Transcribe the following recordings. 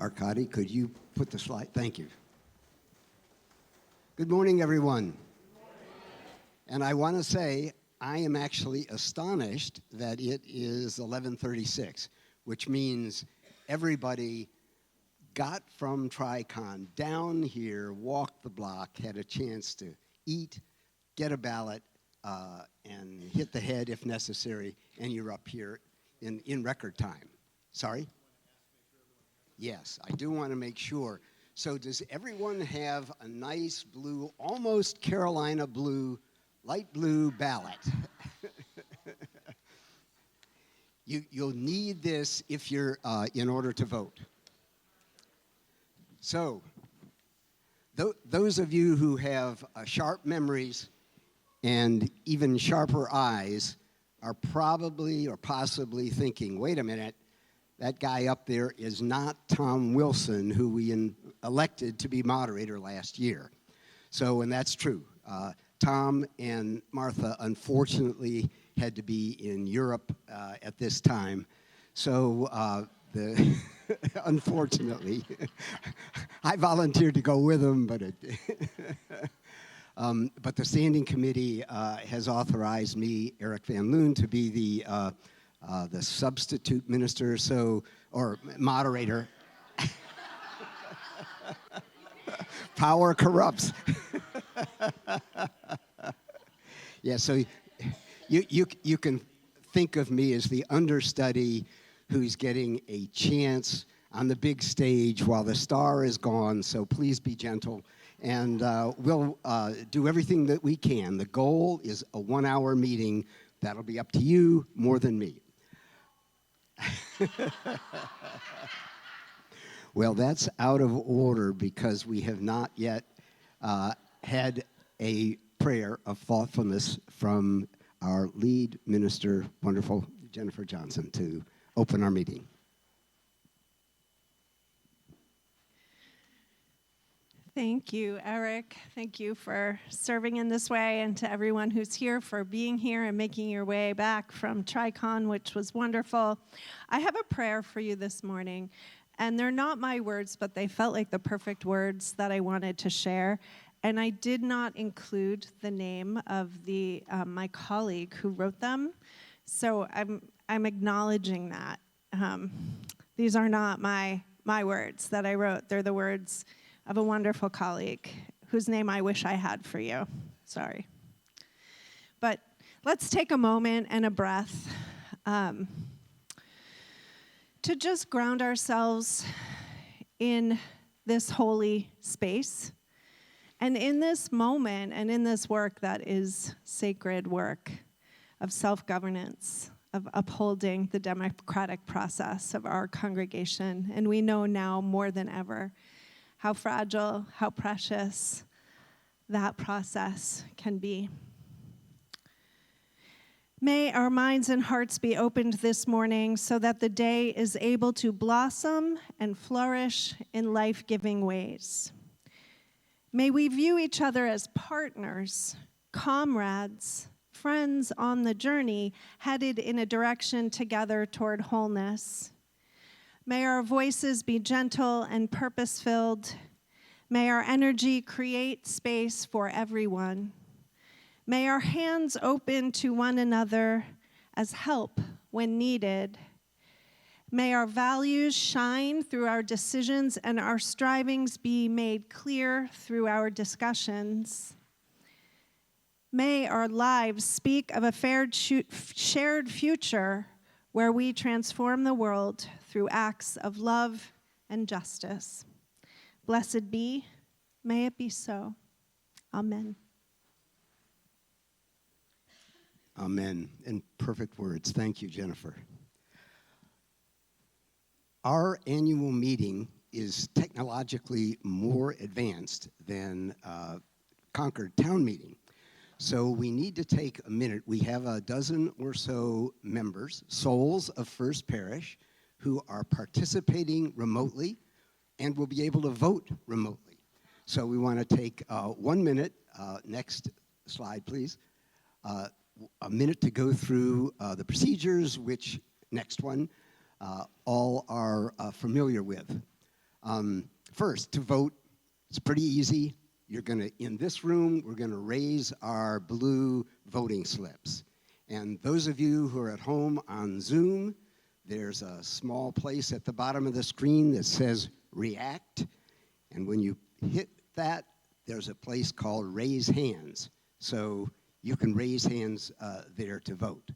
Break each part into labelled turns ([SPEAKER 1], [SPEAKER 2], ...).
[SPEAKER 1] Arkady, could you put the slide? Thank you. Good morning, everyone. And I want to say I am actually astonished that it is 11:36, which means everybody got from TriCon down here, walked the block, had a chance to eat, get a ballot, and hit the head if necessary, and you're up here in record time. Sorry? Yes, I do want to make sure. So does everyone have a nice blue, almost Carolina blue, light blue ballot? You'll need this if you're in order to vote. So those of you who have sharp memories and even sharper eyes are probably or possibly thinking, wait a minute, that guy up there is not Tom Wilson, who we elected to be moderator last year. So, and that's true. Tom and Martha, unfortunately, had to be in Europe at this time. So, unfortunately, I volunteered to go with them, but but the standing committee has authorized me, Eric Van Loon, to be the substitute minister, or moderator. Power corrupts. Yeah, so you can think of me as the understudy who's getting a chance on the big stage while the star is gone, so please be gentle. And we'll do everything that we can. The goal is a 1-hour meeting. That'll be up to you more than me. Well, that's out of order because we have not yet had a prayer of thoughtfulness from our lead minister, wonderful Jennifer Johnson, to open our meeting.
[SPEAKER 2] Thank you, Eric. Thank you for serving in this way, and to everyone who's here for being here and making your way back from TriCon, which was wonderful. I have a prayer for you this morning, and they're not my words, but they felt like the perfect words that I wanted to share. And I did not include the name of my colleague who wrote them, so I'm acknowledging that. These are not my words that I wrote. They're the words of a wonderful colleague whose name I wish I had for you. Sorry. But let's take a moment and a breath to just ground ourselves in this holy space. And in this moment and in this work that is sacred work of self-governance, of upholding the democratic process of our congregation. And we know now more than ever how fragile, how precious that process can be. May our minds and hearts be opened this morning so that the day is able to blossom and flourish in life-giving ways. May we view each other as partners, comrades, friends on the journey, headed in a direction together toward wholeness. May our voices be gentle and purpose-filled. May our energy create space for everyone. May our hands open to one another as help when needed. May our values shine through our decisions and our strivings be made clear through our discussions. May our lives speak of a shared future where we transform the world through acts of love and justice. Blessed be, may it be so. Amen.
[SPEAKER 1] Amen. And perfect words. Thank you, Jennifer. Our annual meeting is technologically more advanced than Concord Town Meeting. So we need to take a minute. We have a dozen or so members, souls of First Parish, who are participating remotely and will be able to vote remotely. So we want to take 1 minute, next slide please, a minute to go through the procedures, which, next one, all are familiar with. First, to vote, it's pretty easy. You're going to, in this room, we're going to raise our blue voting slips. And those of you who are at home on Zoom, there's a small place at the bottom of the screen that says React. And when you hit that, there's a place called Raise Hands. So you can raise hands there to vote.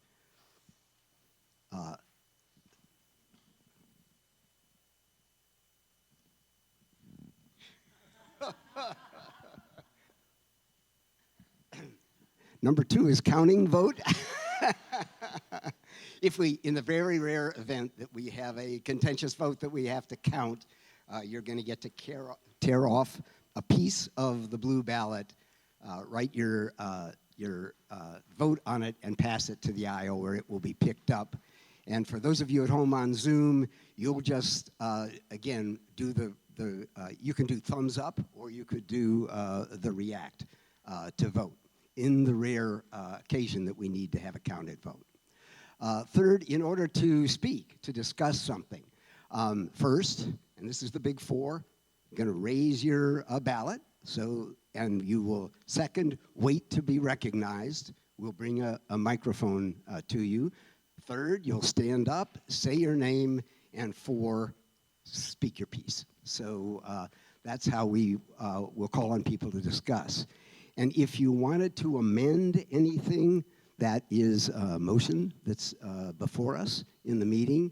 [SPEAKER 1] Number 2 is counting vote. If we, in the very rare event that we have a contentious vote that we have to count, you're going to get to tear off a piece of the blue ballot, write your vote on it, and pass it to the aisle where it will be picked up. And for those of you at home on Zoom, you'll just, again, do you can do thumbs up or you could do the react to vote in the rare occasion that we need to have a counted vote. Third, in order to speak, to discuss something, first, and this is the big 4, you're going to raise your ballot, and you will, second, wait to be recognized. We'll bring a microphone to you. Third, you'll stand up, say your name, and 4, speak your piece. So that's how we will call on people to discuss. And if you wanted to amend anything that is a motion that's before us in the meeting,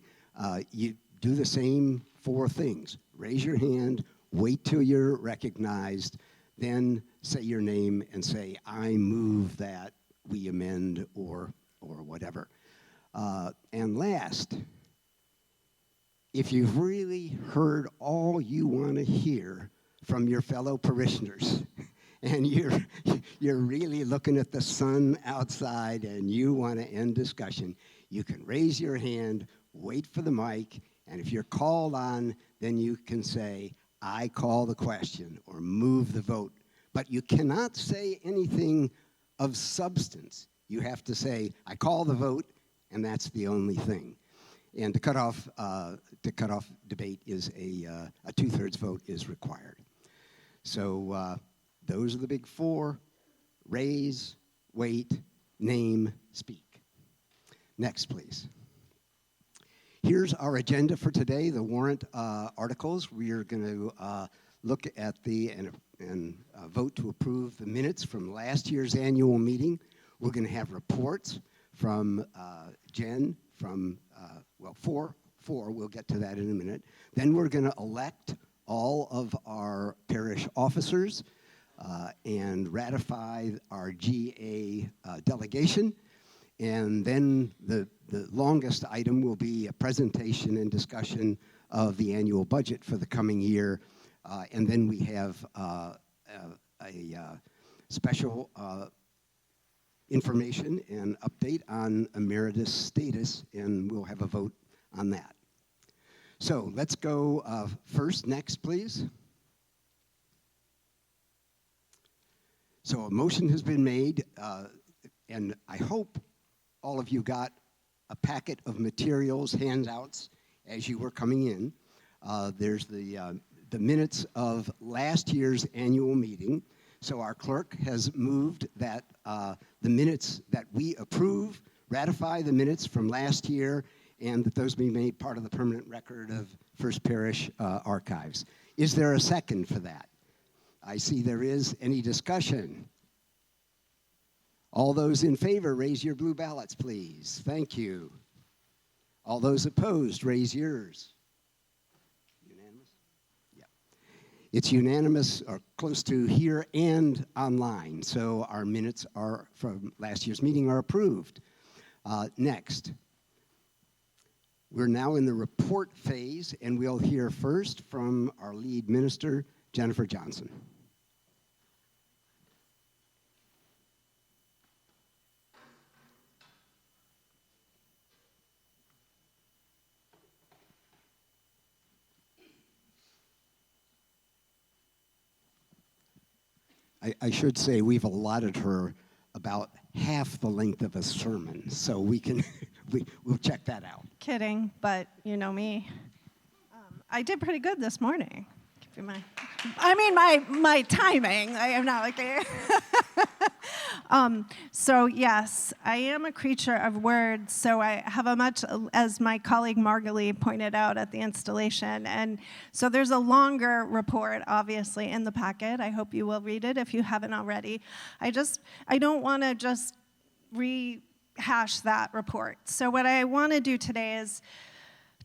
[SPEAKER 1] you do the same 4 things. Raise your hand, wait till you're recognized, then say your name and say, I move that we amend or whatever. And last, if you've really heard all you want to hear from your fellow parishioners, and you're really looking at the sun outside and you want to end discussion, you can raise your hand, wait for the mic, and if you're called on, then you can say, I call the question, or move the vote. But you cannot say anything of substance. You have to say, I call the vote, and that's the only thing. And to cut off debate is a 2/3 vote is required. So those are the big 4: raise, wait, name, speak. Next, please. Here's our agenda for today, the warrant articles. We are going to look at and vote to approve the minutes from last year's annual meeting. We're going to have reports from Jen, from, 4, we'll get to that in a minute. Then we're going to elect all of our parish officers and ratify our GA delegation. And then the longest item will be a presentation and discussion of the annual budget for the coming year. And then we have a special information and update on emeritus status, and we'll have a vote on that. So let's go next, please. So a motion has been made, and I hope all of you got a packet of materials, handouts, as you were coming in. There's the minutes of last year's annual meeting. So our clerk has moved that the minutes that we approve, ratify the minutes from last year, and that those be made part of the permanent record of First Parish Archives. Is there a second for that? I see there is. Any discussion? All those in favor, raise your blue ballots, please. Thank you. All those opposed, raise yours. Unanimous? Yeah. It's unanimous, or close to here and online. So our minutes from last year's meeting are approved. Next. We're now in the report phase, and we'll hear first from our lead minister, Jennifer Johnson. I should say we've allotted her about half the length of a sermon, so we'll check that out.
[SPEAKER 2] Kidding, but you know me. I did pretty good this morning. My timing. I am not like. So yes, I am a creature of words. So I have a much, as my colleague Margalie pointed out at the installation, and so there's a longer report, obviously, in the packet. I hope you will read it if you haven't already. I don't want to just rehash that report. So what I want to do today is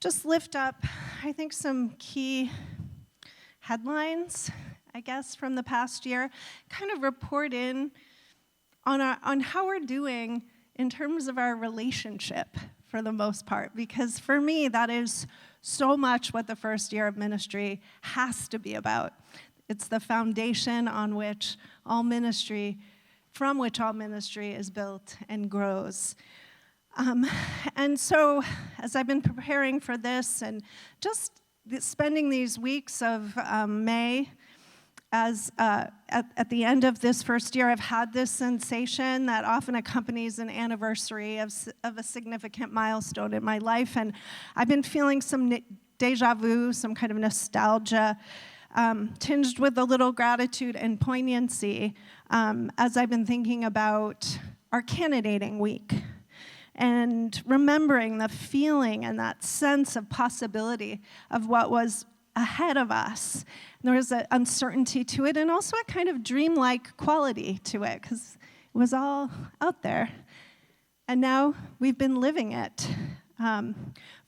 [SPEAKER 2] just lift up, I think, some key headlines, I guess, from the past year, kind of report in on how we're doing in terms of our relationship for the most part, because for me, that is so much what the first year of ministry has to be about. It's the foundation on which all ministry, from which all ministry is built and grows. And so, as I've been preparing for this and just spending these weeks of May, as at the end of this first year, I've had this sensation that often accompanies an anniversary of a significant milestone in my life, and I've been feeling some deja vu, some kind of nostalgia, tinged with a little gratitude and poignancy, as I've been thinking about our candidating week and remembering the feeling and that sense of possibility of what was ahead of us. There was an uncertainty to it and also a kind of dreamlike quality to it because it was all out there. And now we've been living it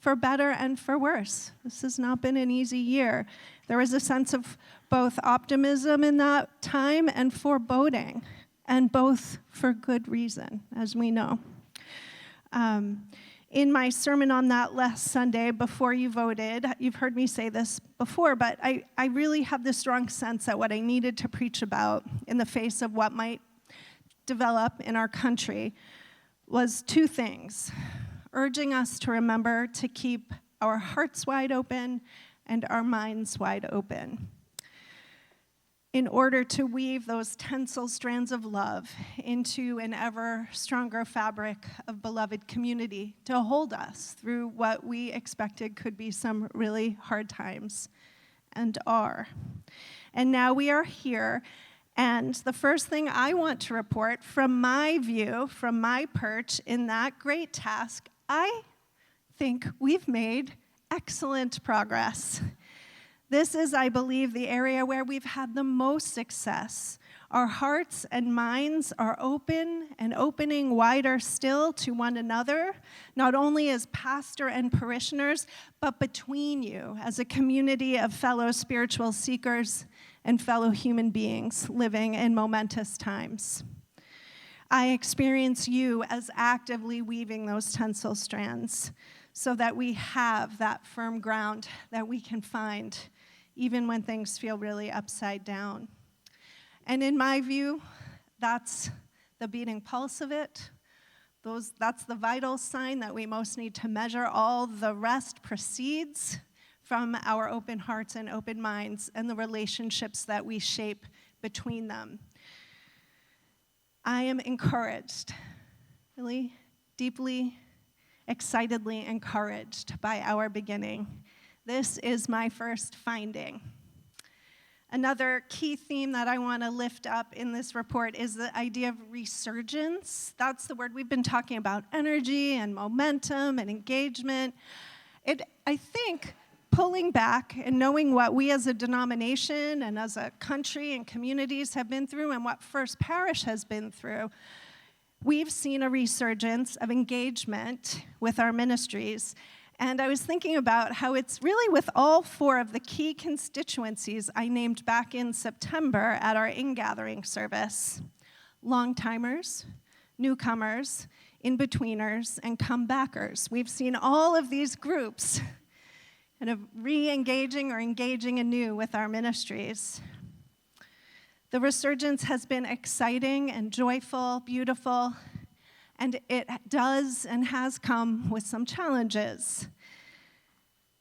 [SPEAKER 2] for better and for worse. This has not been an easy year. There was a sense of both optimism in that time and foreboding, and both for good reason, as we know. In my sermon on that last Sunday, before you voted, you've heard me say this before, but I really have this strong sense that what I needed to preach about in the face of what might develop in our country was two things: urging us to remember to keep our hearts wide open and our minds wide open, in order to weave those tensile strands of love into an ever stronger fabric of beloved community to hold us through what we expected could be some really hard times, and are. And now we are here, and the first thing I want to report from my view, from my perch in that great task, I think we've made excellent progress. This is, I believe, the area where we've had the most success. Our hearts and minds are open and opening wider still to one another, not only as pastor and parishioners, but between you as a community of fellow spiritual seekers and fellow human beings living in momentous times. I experience you as actively weaving those tensile strands so that we have that firm ground that we can find even when things feel really upside down. And in my view, that's the beating pulse of it. That's the vital sign that we most need to measure. All the rest proceeds from our open hearts and open minds and the relationships that we shape between them. I am encouraged, really deeply, excitedly encouraged by our beginning. This is my first finding. Another key theme that I want to lift up in this report is the idea of resurgence. That's the word we've been talking about: energy and momentum and engagement. I think pulling back and knowing what we as a denomination and as a country and communities have been through and what First Parish has been through, we've seen a resurgence of engagement with our ministries. And I was thinking about how it's really with all four of the key constituencies I named back in September at our in-gathering service: long-timers, newcomers, in-betweeners, and comebackers. We've seen all of these groups kind of re-engaging or engaging anew with our ministries. The resurgence has been exciting and joyful, beautiful, and it does and has come with some challenges.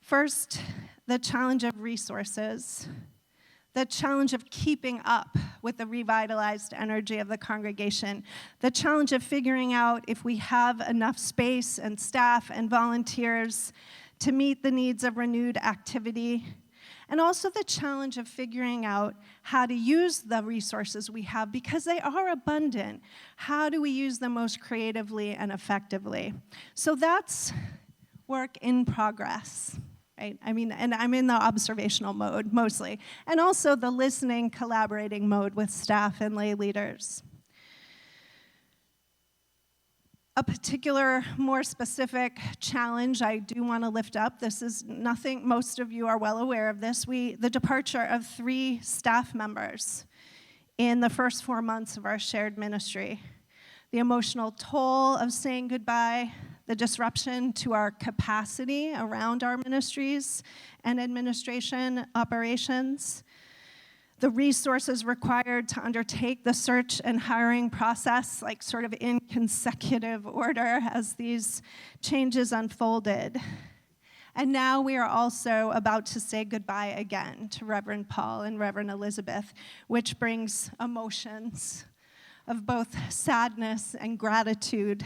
[SPEAKER 2] First, the challenge of resources, the challenge of keeping up with the revitalized energy of the congregation, the challenge of figuring out if we have enough space and staff and volunteers to meet the needs of renewed activity, and also the challenge of figuring out how to use the resources we have because they are abundant. How do we use them most creatively and effectively? So that's work in progress, right? I mean, and I'm in the observational mode mostly, and also the listening, collaborating mode with staff and lay leaders. A particular, more specific challenge I do want to lift up, this is nothing, most of you are well aware of this, the departure of 3 staff members in the first 4 months of our shared ministry. The emotional toll of saying goodbye, the disruption to our capacity around our ministries and administration operations, the resources required to undertake the search and hiring process, like sort of in consecutive order as these changes unfolded. And now we are also about to say goodbye again to Reverend Paul and Reverend Elizabeth, which brings emotions of both sadness and gratitude.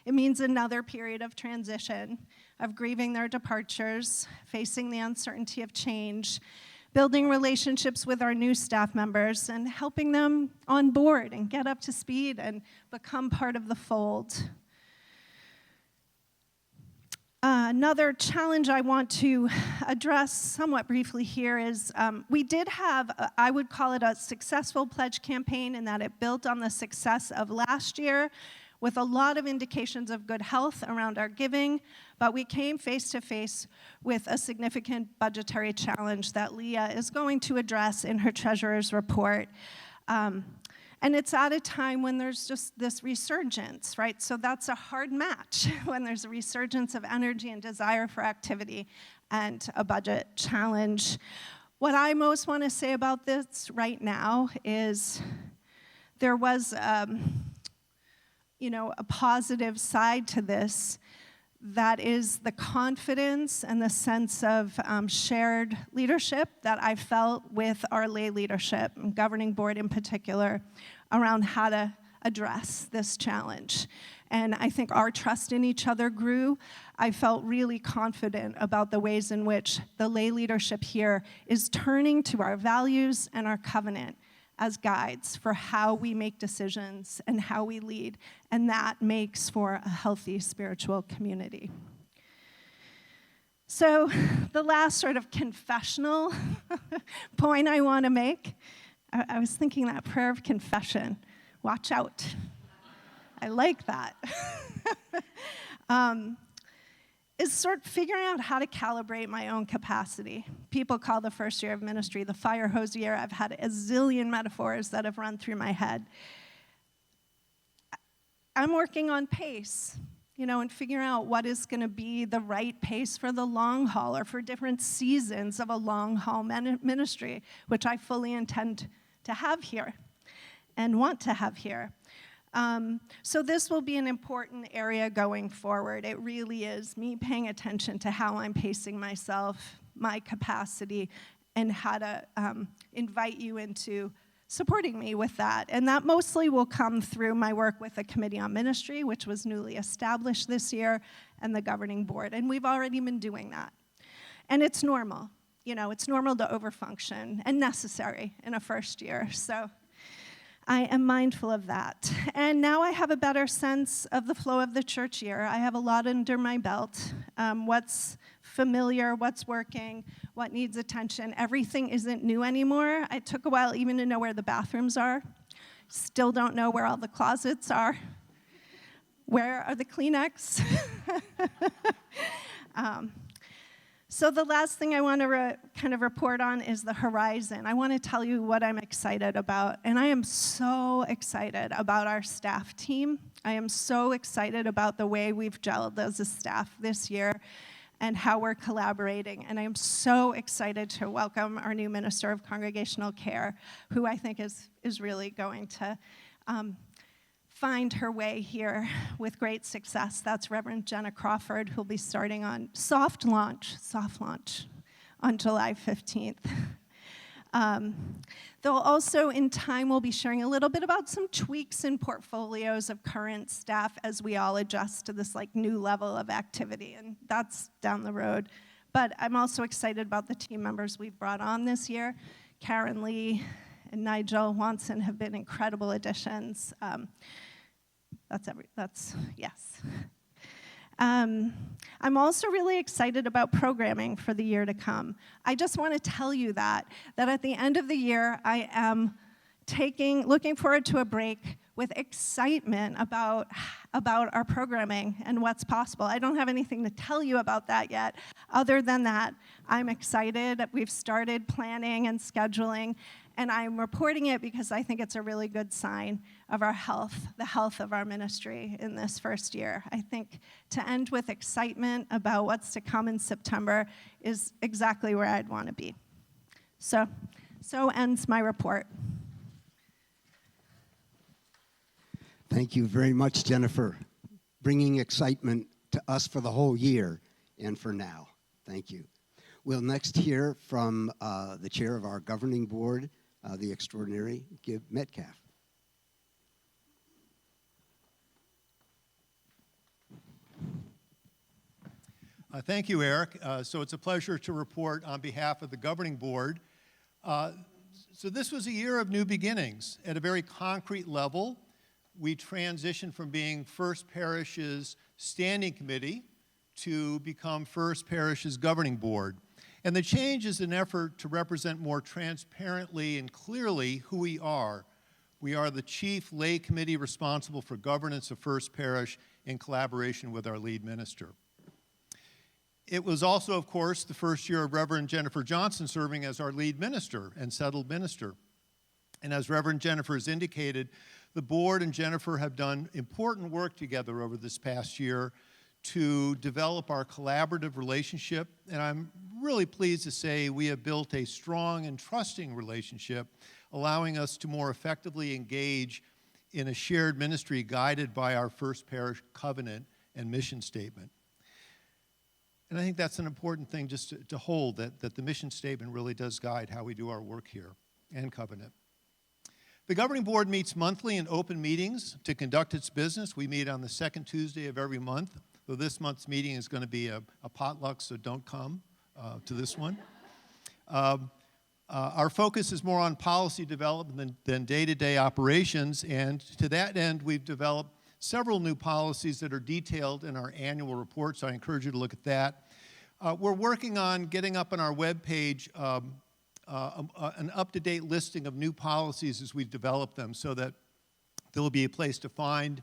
[SPEAKER 2] It means another period of transition, of grieving their departures, facing the uncertainty of change, building relationships with our new staff members, and helping them on board and get up to speed and become part of the fold. Another challenge I want to address somewhat briefly here is we did have, I would call it a successful pledge campaign in that it built on the success of last year with a lot of indications of good health around our giving, but we came face to face with a significant budgetary challenge that Leah is going to address in her treasurer's report. And it's at a time when there's just this resurgence, right? So that's a hard match when there's a resurgence of energy and desire for activity and a budget challenge. What I most want to say about this right now is there was a positive side to this, that is the confidence and the sense of shared leadership that I felt with our lay leadership, and governing board in particular, around how to address this challenge. And I think our trust in each other grew. I felt really confident about the ways in which the lay leadership here is turning to our values and our covenant as guides for how we make decisions and how we lead, and that makes for a healthy spiritual community. So the last sort of confessional point I want to make, I was thinking that prayer of confession, watch out. I like that. Is sort of figuring out how to calibrate my own capacity. People call the first year of ministry the fire hose year. I've had a zillion metaphors that have run through my head. I'm working on pace, and figuring out what is going to be the right pace for the long haul or for different seasons of a long haul ministry, which I fully intend to have here and want to have here. So this will be an important area going forward. It really is me paying attention to how I'm pacing myself, my capacity, and how to invite you into supporting me with that. And that mostly will come through my work with the Committee on Ministry, which was newly established this year, and the governing board. And we've already been doing that. And it's normal. It's normal to overfunction and necessary in a first year. So I am mindful of that. And now I have a better sense of the flow of the church year. I have a lot under my belt. What's familiar, what's working, what needs attention. Everything isn't new anymore. It took a while even to know where the bathrooms are. Still don't know where all the closets are. Where are the Kleenex? So the last thing I want to kind of report on is the horizon. I want to tell you what I'm excited about, and I am so excited about our staff team. I am so excited about the way we've gelled as a staff this year and how we're collaborating, and I am so excited to welcome our new Minister of Congregational Care, who I think is really going to find her way here with great success. That's Reverend Jenna Crawford, who'll be starting on soft launch on July 15th. They'll also, in time, we'll be sharing a little bit about some tweaks in portfolios of current staff as we all adjust to this new level of activity, and that's down the road. But I'm also excited about the team members we've brought on this year. Karen Lee and Nigel Watson have been incredible additions. Yes. I'm also really excited about programming for the year to come. I just want to tell you that at the end of the year, I am looking forward to a break with excitement about our programming and what's possible. I don't have anything to tell you about that yet. Other than that, I'm excited. We've started planning and scheduling, and I'm reporting it because I think it's a really good sign of our health, the health of our ministry in this first year. I think to end with excitement about what's to come in September is exactly where I'd want to be. So ends my report.
[SPEAKER 1] Thank you very much, Jennifer, bringing excitement to us for the whole year and for now. Thank you. We'll next hear from the chair of our governing board, the extraordinary Gib Metcalf.
[SPEAKER 3] Thank you, Eric. So it's a pleasure to report on behalf of the governing board. So this was a year of new beginnings. At a very concrete level, we transitioned from being First Parish's standing committee to become First Parish's governing board. And the change is an effort to represent more transparently and clearly who we are. We are the chief lay committee responsible for governance of First Parish in collaboration with our lead minister. It was also, of course, the first year of Reverend Jennifer Johnson serving as our lead minister and settled minister. And as Reverend Jennifer has indicated, the board and Jennifer have done important work together over this past year to develop our collaborative relationship. And I'm really pleased to say we have built a strong and trusting relationship, allowing us to more effectively engage in a shared ministry guided by our First Parish covenant and mission statement. And I think that's an important thing just to hold, that the mission statement really does guide how we do our work here, and covenant. The governing board meets monthly in open meetings to conduct its business. We meet on the second Tuesday of every month, though this month's meeting is going to be a potluck, so don't come to this one. Our focus is more on policy development than day-to-day operations, and to that end, we've developed several new policies that are detailed in our annual report, so I encourage you to look at that. We're working on getting up on our webpage an up-to-date listing of new policies as we develop them, so that there will be a place to find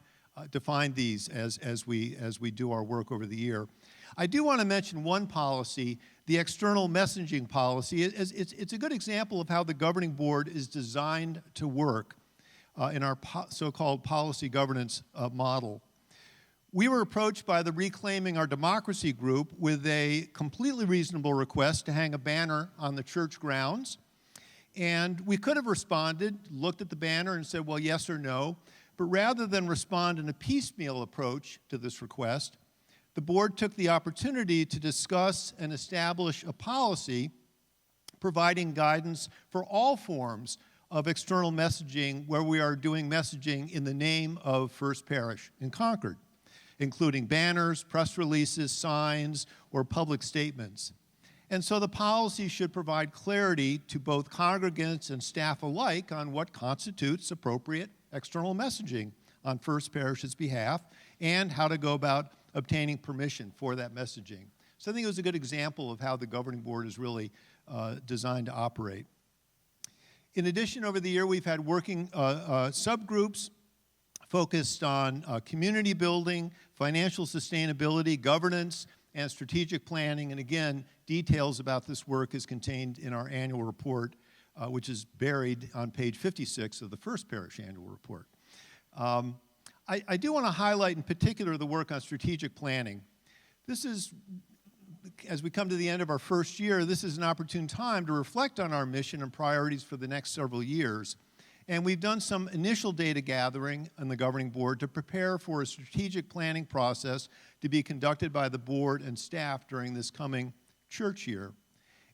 [SPEAKER 3] these as we do our work over the year. I do want to mention one policy, the external messaging policy. It's a good example of how the governing board is designed to work in our so-called policy governance model. We were approached by the Reclaiming Our Democracy group with a completely reasonable request to hang a banner on the church grounds. And we could have responded, looked at the banner and said, well, yes or no. But rather than respond in a piecemeal approach to this request, the board took the opportunity to discuss and establish a policy providing guidance for all forms of external messaging where we are doing messaging in the name of First Parish in Concord, including banners, press releases, signs, or public statements. And so the policy should provide clarity to both congregants and staff alike on what constitutes appropriate external messaging on First Parish's behalf and how to go about obtaining permission for that messaging. So I think it was a good example of how the governing board is really designed to operate. In addition, over the year, we've had working subgroups focused on community building, financial sustainability, governance, and strategic planning. And again, details about this work is contained in our annual report, which is buried on page 56 of the First Parish annual report. I do want to highlight in particular the work on strategic planning. This is, as we come to the end of our first year, this is an opportune time to reflect on our mission and priorities for the next several years. And we've done some initial data gathering on the governing board to prepare for a strategic planning process to be conducted by the board and staff during this coming church year.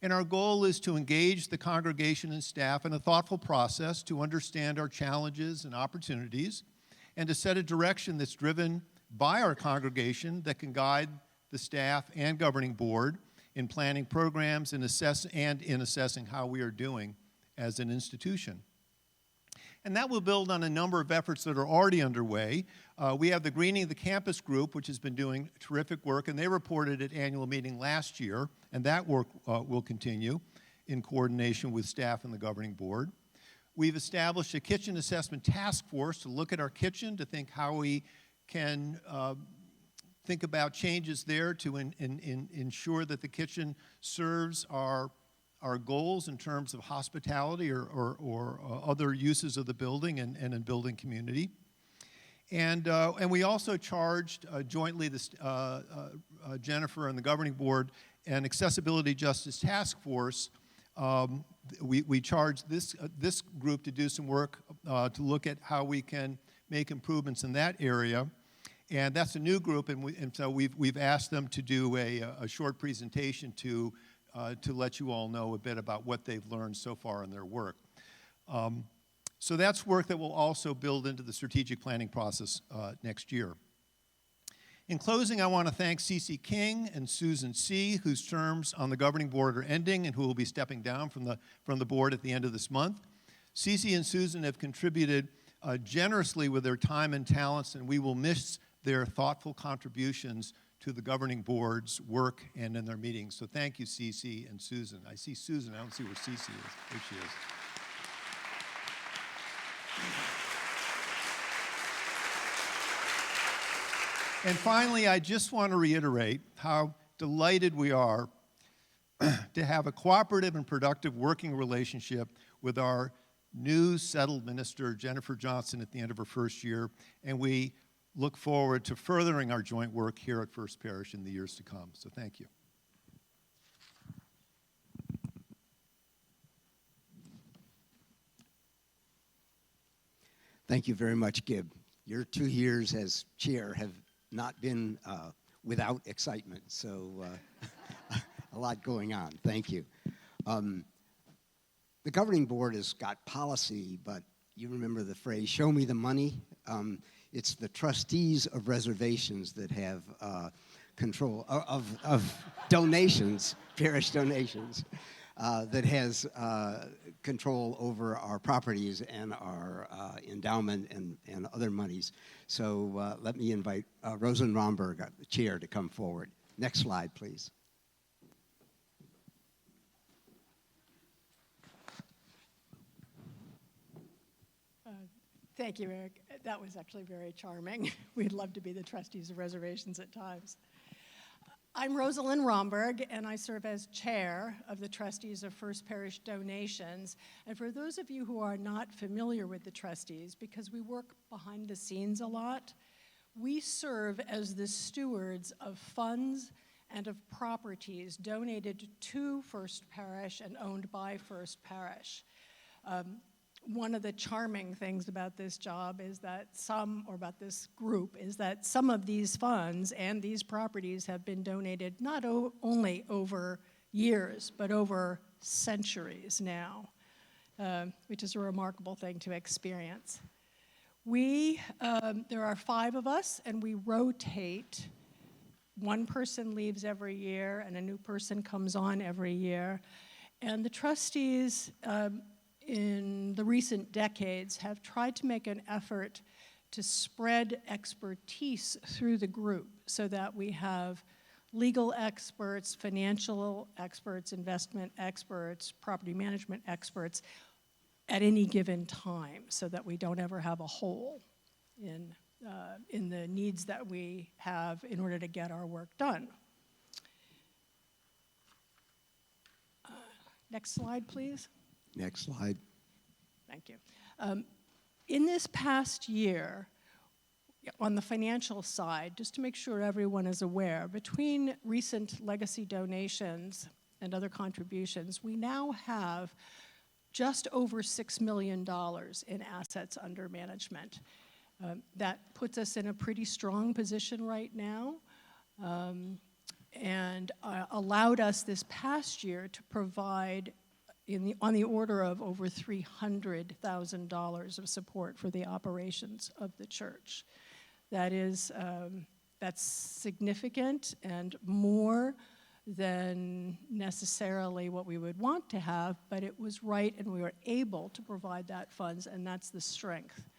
[SPEAKER 3] And our goal is to engage the congregation and staff in a thoughtful process to understand our challenges and opportunities, and to set a direction that's driven by our congregation that can guide the staff and governing board in planning programs and in assessing how we are doing as an institution. And that will build on a number of efforts that are already underway. We have the Greening the Campus group, which has been doing terrific work, and they reported at annual meeting last year, and that work will continue in coordination with staff and the governing board. We've established a kitchen assessment task force to look at our kitchen, to think how we can think about changes there to ensure that the kitchen serves our goals in terms of hospitality or other uses of the building and in building community. And we also charged jointly, Jennifer and the governing board, an accessibility justice task force. We charged this group to do some work to look at how we can make improvements in that area. And that's a new group, and so we've asked them to do a short presentation to let you all know a bit about what they've learned so far in their work. So that's work that will also build into the strategic planning process next year. In closing, I want to thank Cece King and Susan C., whose terms on the governing board are ending and who will be stepping down from the board at the end of this month. Cece and Susan have contributed generously with their time and talents, and we will miss their thoughtful contributions to the governing board's work and in their meetings. So thank you, Cece and Susan. I see Susan. I don't see where Cece is. There she is. And finally, I just want to reiterate how delighted we are to have a cooperative and productive working relationship with our new settled minister, Jennifer Johnson, at the end of her first year. And we look forward to furthering our joint work here at First Parish in the years to come. So thank you.
[SPEAKER 1] Thank you very much, Gib. Your 2 years as chair have not been without excitement, so a lot going on. Thank you. The governing board has got policy, but you remember the phrase, show me the money? It's the trustees of reservations that have control of donations, parish donations, that has control over our properties and our endowment and other monies. So let me invite Rosalind Romberg, the chair, to come forward. Next slide, please.
[SPEAKER 4] Thank you, Eric. That was actually very charming. We'd love to be the trustees of reservations at times. I'm Rosalind Romberg, and I serve as chair of the trustees of First Parish Donations. And for those of you who are not familiar with the trustees, because we work behind the scenes a lot, we serve as the stewards of funds and of properties donated to First Parish and owned by First Parish. One of the charming things about this job is that about this group, is that some of these funds and these properties have been donated not only over years, but over centuries now, which is a remarkable thing to experience. There are 5 of us, and we rotate. One person leaves every year, and a new person comes on every year. And the trustees, in the recent decades, have tried to make an effort to spread expertise through the group so that we have legal experts, financial experts, investment experts, property management experts at any given time, so that we don't ever have a hole in the needs that we have in order to get our work done. Next slide, please.
[SPEAKER 1] Next slide.
[SPEAKER 4] Thank you. In this past year, on the financial side, just to make sure everyone is aware, between recent legacy donations and other contributions, we now have just over $6 million in assets under management. That puts us in a pretty strong position right now. and allowed us this past year to provide on the order of over $300,000 of support for the operations of the church. That is, that's significant and more than necessarily what we would want to have, but it was right, and we were able to provide that funds, and that's the strength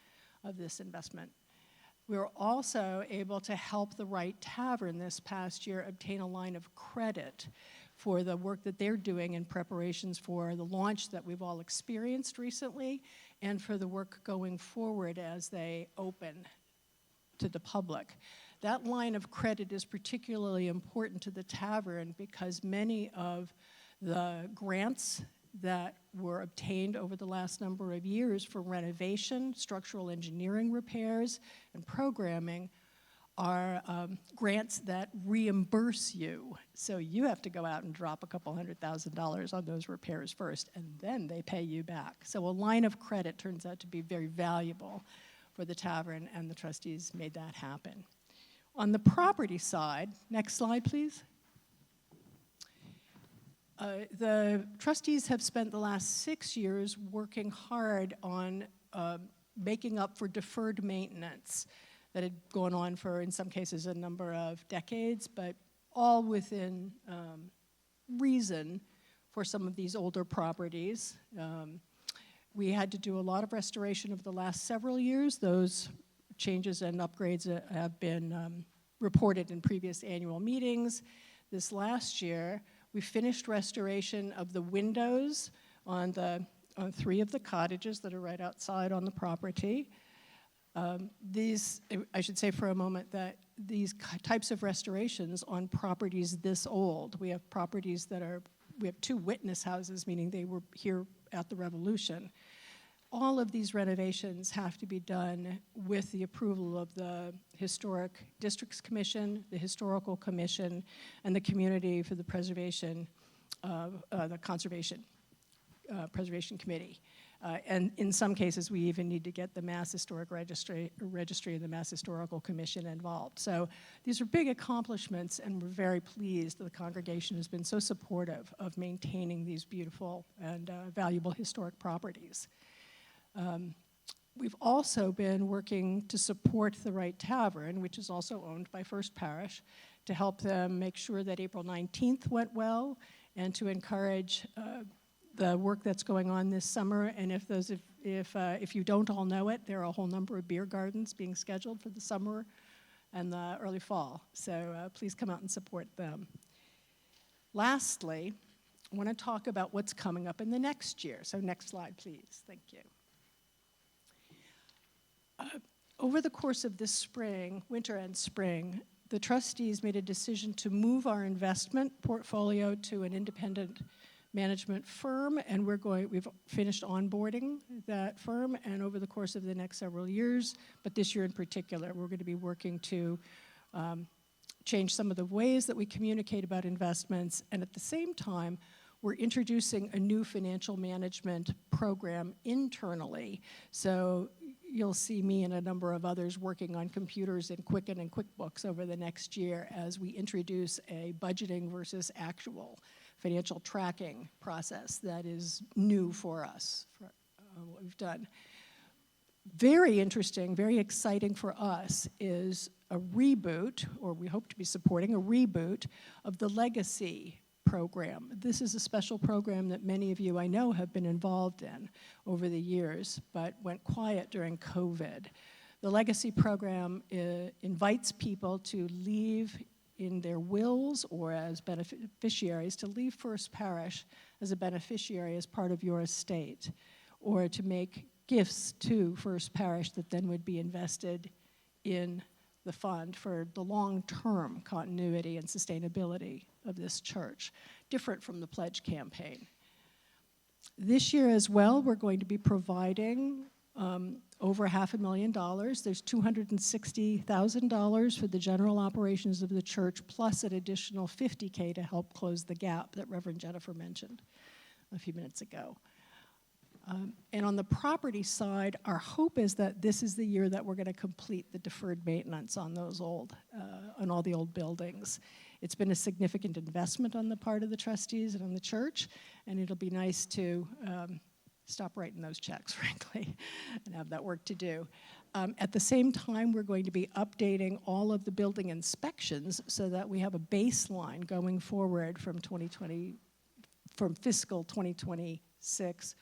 [SPEAKER 4] of this investment. We were also able to help the Wright Tavern this past year obtain a line of credit for the work that they're doing in preparations for the launch that we've all experienced recently, and for the work going forward as they open to the public. That line of credit is particularly important to the tavern because many of the grants that were obtained over the last number of years for renovation, structural engineering repairs, and programming are grants that reimburse you. So you have to go out and drop a couple $100,000 on those repairs first, and then they pay you back. So a line of credit turns out to be very valuable for the tavern, and the trustees made that happen. On the property side, next slide, please. The trustees have spent the last 6 years working hard on making up for deferred maintenance that had gone on for, in some cases, a number of decades, but all within reason for some of these older properties. We had to do a lot of restoration over the last several years. Those changes and upgrades have been reported in previous annual meetings. This last year, we finished restoration of the windows on 3 of the cottages that are right outside on the property. I should say for a moment that these types of restorations on properties this old, we have properties we have 2 witness houses, meaning they were here at the Revolution. All of these renovations have to be done with the approval of the Historic Districts Commission, the Historical Commission, and the Community for the Preservation, the Conservation Preservation Committee. And in some cases, we even need to get the Mass Historic Registry and the Mass Historical Commission involved. So these are big accomplishments, and we're very pleased that the congregation has been so supportive of maintaining these beautiful and valuable historic properties. We've also been working to support the Wright Tavern, which is also owned by First Parish, to help them make sure that April 19th went well, and to encourage the work that's going on this summer. And if you don't all know it, there are a whole number of beer gardens being scheduled for the summer and the early fall. So please come out and support them. Lastly, I want to talk about what's coming up in the next year. So next slide, please. Thank you. Over the course of this spring, winter and spring, the trustees made a decision to move our investment portfolio to an independent management firm, and we've finished onboarding that firm, and over the course of the next several years, but this year in particular, we're going to be working to change some of the ways that we communicate about investments, and at the same time, we're introducing a new financial management program internally. So you'll see me and a number of others working on computers in Quicken and QuickBooks over the next year as we introduce a budgeting versus actual financial tracking process that is new for us, for what we've done. Very interesting, very exciting for us is a reboot, or we hope to be supporting a reboot of the Legacy program. This is a special program that many of you I know have been involved in over the years, but went quiet during COVID. The Legacy program invites people to leave in their wills or as beneficiaries, to leave First Parish as a beneficiary as part of your estate, or to make gifts to First Parish that then would be invested in the fund for the long-term continuity and sustainability of this church, different from the pledge campaign. This year as well, we're going to be providing over $500,000. There's $260,000 for the general operations of the church, plus an additional $50K to help close the gap that Reverend Jennifer mentioned a few minutes ago. And on the property side, our hope is that this is the year that we're going to complete the deferred maintenance on those on all the old buildings. It's been a significant investment on the part of the trustees and on the church, and it'll be nice to stop writing those checks, frankly, and have that work to do. At the same time, we're going to be updating all of the building inspections so that we have a baseline going forward from fiscal 2026,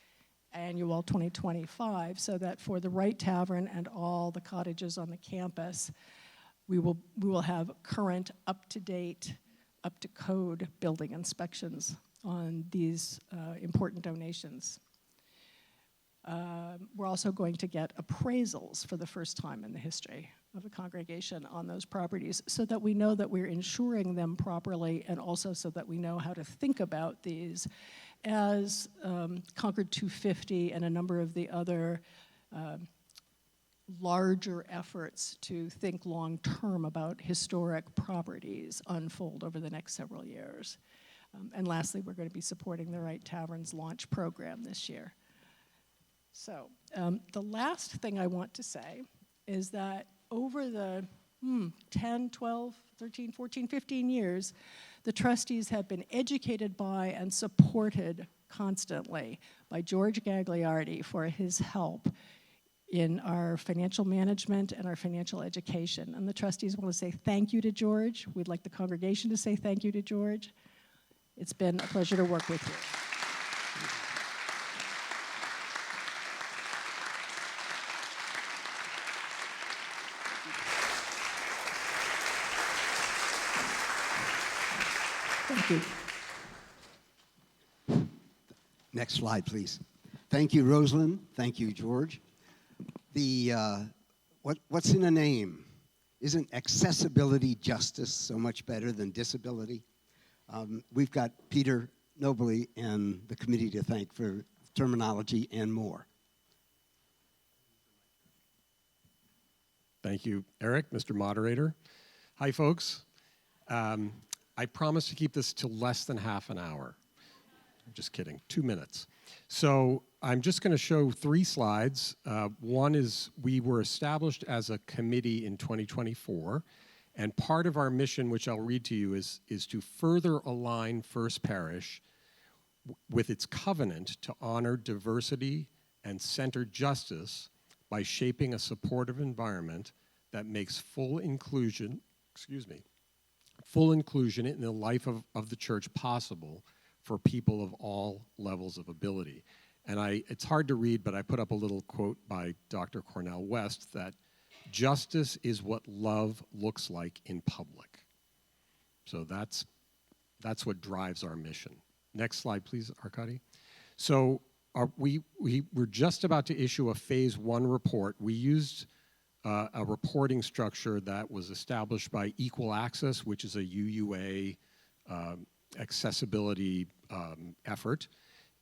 [SPEAKER 4] annual 2025, so that for the Wright Tavern and all the cottages on the campus, we will have current, up-to-date, up-to-code building inspections on these important donations. We're also going to get appraisals for the first time in the history of the congregation on those properties so that we know that we're insuring them properly, and also so that we know how to think about these as Concord 250 and a number of the other larger efforts to think long-term about historic properties unfold over the next several years. And lastly, we're going to be supporting the Wright Tavern's launch program this year. So the last thing I want to say is that over the 10, 12, 13, 14, 15 years, the trustees have been educated by and supported constantly by George Gagliardi for his help in our financial management and our financial education. And the trustees want to say thank you to George. We'd like the congregation to say thank you to George. It's been a pleasure to work with you. Thank you.
[SPEAKER 1] Next slide, please. Thank you, Rosalind. Thank you, George. What's in a name? Isn't accessibility justice so much better than disability? We've got Peter Nobley and the committee to thank for terminology and more.
[SPEAKER 5] Thank you, Eric, Mr. Moderator. Hi, folks. I promise to keep this to less than half an hour. I'm just kidding, 2 minutes. So I'm just going to show 3 slides. One is we were established as a committee in 2024, and part of our mission, which I'll read to you, is to further align First Parish with its covenant to honor diversity and center justice by shaping a supportive environment that makes full inclusion in the life of the church possible for people of all levels of ability. And it's hard to read, but I put up a little quote by Dr. Cornel West that justice is what love looks like in public. So that's what drives our mission. Next slide, please, Arkady. So we're just about to issue a phase 1 report. We used a reporting structure that was established by Equal Access, which is a UUA accessibility effort.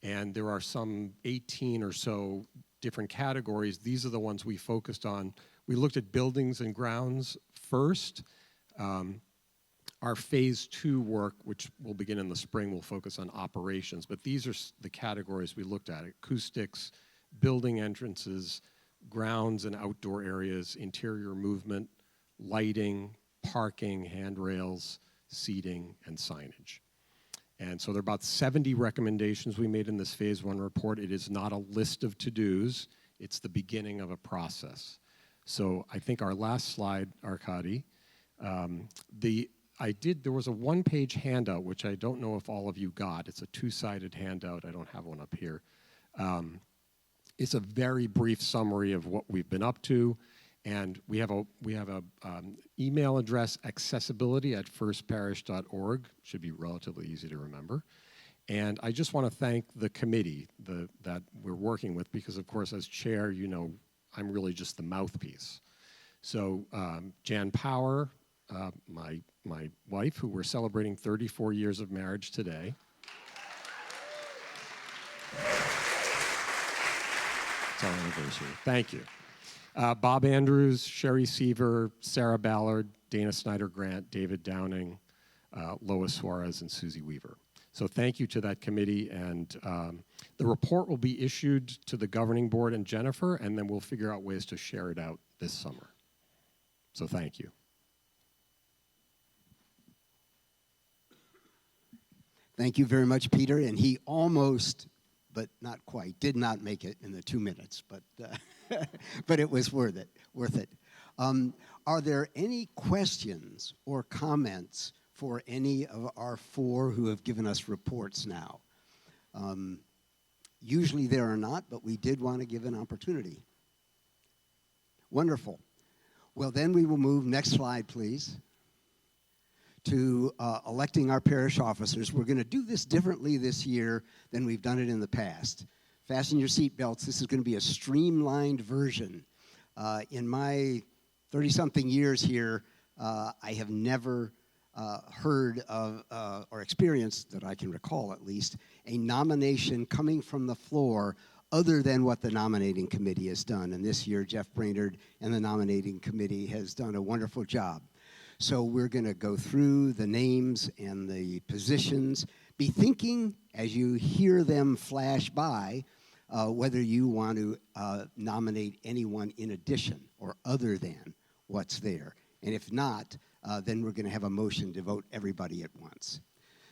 [SPEAKER 5] And there are some 18 or so different categories. These are the ones we focused on. We looked at buildings and grounds first. Our phase 2 work, which will begin in the spring, will focus on operations. But these are the categories we looked at: acoustics, building entrances, grounds and outdoor areas, interior movement, lighting, parking, handrails, seating, and signage. And so there are about 70 recommendations we made in this phase 1 report. It is not a list of to-dos. It's the beginning of a process. So I think our last slide, Arkady, there was a 1-page handout, which I don't know if all of you got. It's a 2-sided handout. I don't have one up here. It's a very brief summary of what we've been up to. And we have a email address, accessibility@firstparish.org. Should be relatively easy to remember. And I just want to thank the committee that we're working with, because, of course, as chair, you know, I'm really just the mouthpiece. So Jan Power, my wife, who we're celebrating 34 years of marriage today. It's our anniversary. Thank you. Bob Andrews, Sherry Seaver, Sarah Ballard, Dana Snyder-Grant, David Downing, Lois Suarez, and Susie Weaver. So thank you to that committee, and the report will be issued to the governing board and Jennifer, and then we'll figure out ways to share it out this summer. So thank you.
[SPEAKER 1] Thank you very much, Peter. And he almost, but not quite, did not make it in the 2 minutes, but but it was worth it. Are there any questions or comments for any of our 4 who have given us reports now? Usually there are not, but we did want to give an opportunity. Wonderful. Well, then we will move, next slide, please, to electing our parish officers. We're going to do this differently this year than we've done it in the past. Fasten your seatbelts. This is going to be a streamlined version. In my 30-something years here, I have never heard of or experienced, that I can recall at least, a nomination coming from the floor other than what the nominating committee has done. And this year, Jeff Brainerd and the nominating committee has done a wonderful job. So we're going to go through the names and the positions. Be thinking as you hear them flash by whether you want to nominate anyone in addition or other than what's there. And if not, then we're going to have a motion to vote everybody at once.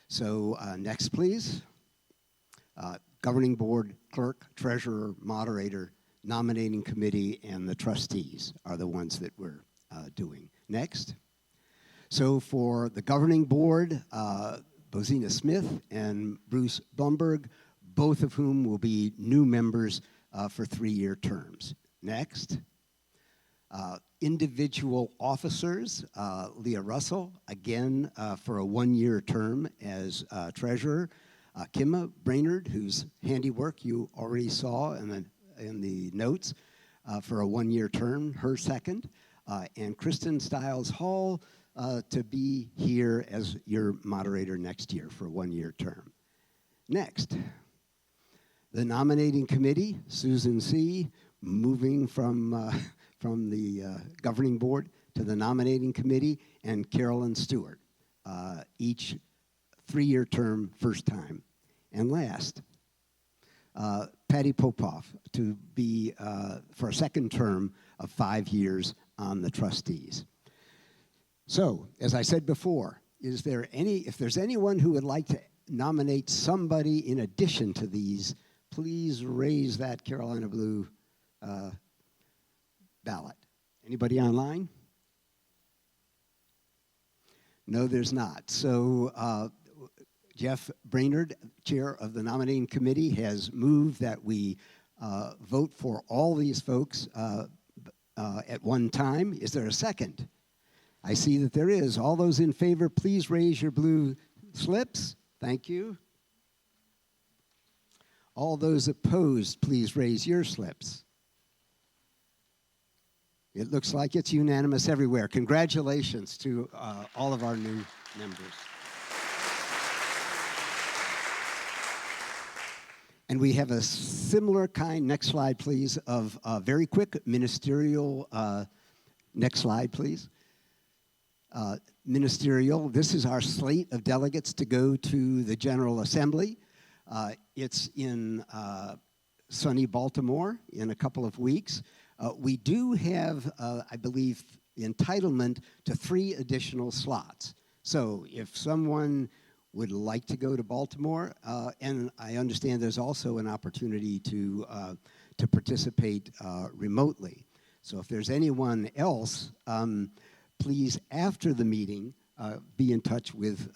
[SPEAKER 1] So next, please. Governing board, clerk, treasurer, moderator, nominating committee, and the trustees are the ones that we're doing. Next. So for the governing board, Bozina Smith and Bruce Blumberg, both of whom will be new members for 3-year terms. Next. Individual officers, Leah Russell, again for a 1-year term as treasurer. Kimma Brainerd, whose handiwork you already saw in the notes, for a 1-year term, her second. And Kristen Stiles Hall to be here as your moderator next year for a 1-year term. Next, the nominating committee, Susan C., moving from the governing board to the nominating committee, and Carolyn Stewart, each 3-year term, first time. And last, Patty Popoff to be for a second term of 5 years on the trustees. So, as I said before, if there's anyone who would like to nominate somebody in addition to these, please raise that Carolina blue ballot. Anybody online? No, there's not. So Jeff Brainerd, chair of the nominating committee, has moved that we vote for all these folks at one time. Is there a second? I see that there is. All those in favor, please raise your blue slips. Thank you. All those opposed, please raise your slips. It looks like it's unanimous everywhere. Congratulations to all of our new members. And we have a similar kind, next slide please, of very quick ministerial, next slide please. Ministerial, this is our slate of delegates to go to the General Assembly. It's in sunny Baltimore in a couple of weeks. We do have, I believe, entitlement to 3 additional slots. So if someone would like to go to Baltimore, and I understand there's also an opportunity to participate remotely. So if there's anyone else, please, after the meeting, be in touch with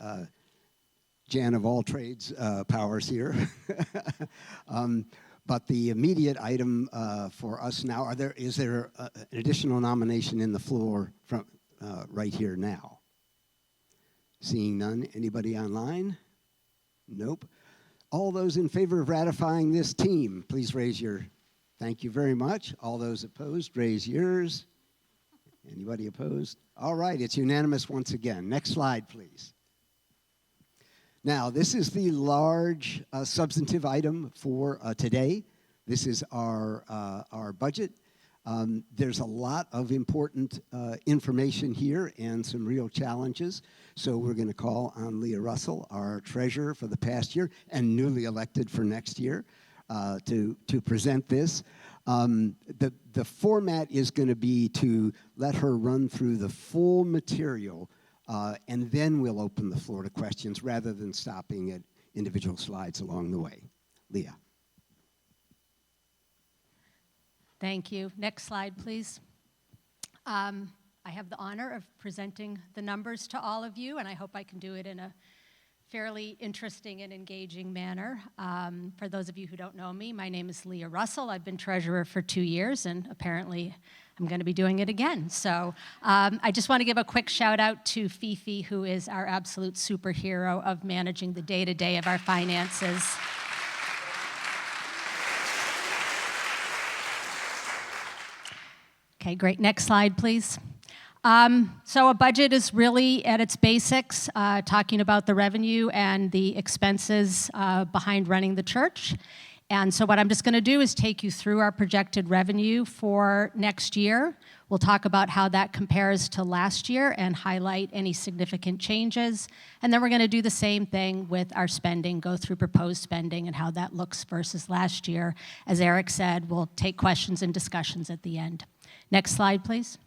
[SPEAKER 1] Jan of all trades powers here. But the immediate item for us now, is there an additional nomination in the floor from right here now? Seeing none. Anybody online? Nope. All those in favor of ratifying this team, please raise your, thank you very much. All those opposed, raise yours. Anybody opposed? All right, it's unanimous once again. Next slide, please. Now, this is the large substantive item for today. This is our budget. There's a lot of important information here and some real challenges. So we're going to call on Leah Russell, our treasurer for the past year and newly elected for next year, to present this. The format is going to be to let her run through the full material, and then we'll open the floor to questions rather than stopping individual slides along the way. Leah.
[SPEAKER 6] Thank you. Next slide, please. I have the honor of presenting the numbers to all of you, and I hope I can do it in a fairly interesting and engaging manner. For those of you who don't know me, my name is Leah Russell. I've been treasurer for 2 years, and apparently I'm going to be doing it again. So I just want to give a quick shout out to Fifi, who is our absolute superhero of managing the day-to-day of our finances. Okay, great. Next slide, please. So a budget is really at its basics, talking about the revenue and the expenses behind running the church. And so what I'm just going to do is take you through our projected revenue for next year. We'll talk about how that compares to last year and highlight any significant changes. And then we're going to do the same thing with our spending, go through proposed spending and how that looks versus last year. As Eric said, we'll take questions and discussions at the end. Next slide, please.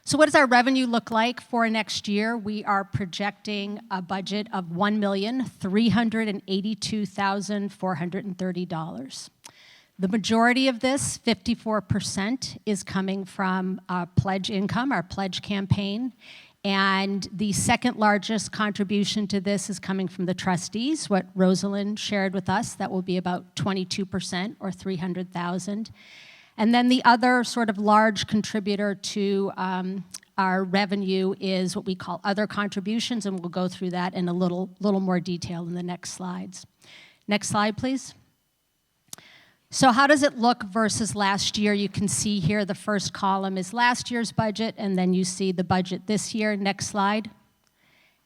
[SPEAKER 6] So what does our revenue look like for next year? We are projecting a budget of $1,382,430. The majority of this, 54%, is coming from pledge income, our pledge campaign. And the second largest contribution to this is coming from the trustees, what Rosalind shared with us. That will be about 22% or $300,000. And then the other sort of large contributor to our revenue is what we call other contributions, and we'll go through that in a little more detail in the next slides. Next slide, please. So how does it look versus last year? You can see here the first column is last year's budget, and then you see the budget this year. Next slide.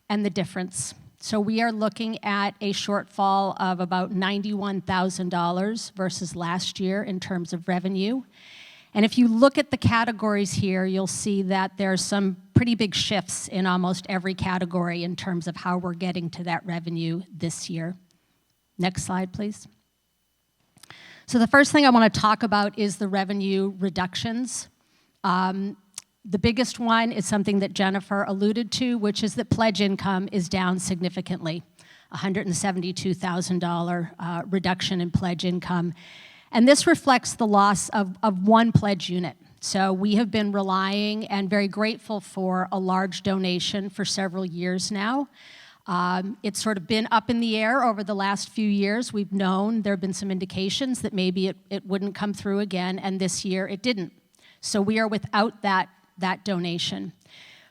[SPEAKER 6] And the difference. So we are looking at a shortfall of about $91,000 versus last year in terms of revenue. And if you look at the categories here, you'll see that there's some pretty big shifts in almost every category in terms of how we're getting to that revenue this year. Next slide, please. So the first thing I want to talk about is the revenue reductions. The biggest one is something that Jennifer alluded to, which is that pledge income is down significantly, $172,000 reduction in pledge income. And this reflects the loss of one pledge unit. So we have been relying and very grateful for a large donation for several years now. It's sort of been up in the air over the last few years. We've known there have been some indications that maybe it wouldn't come through again, and this year it didn't. So we are without that donation.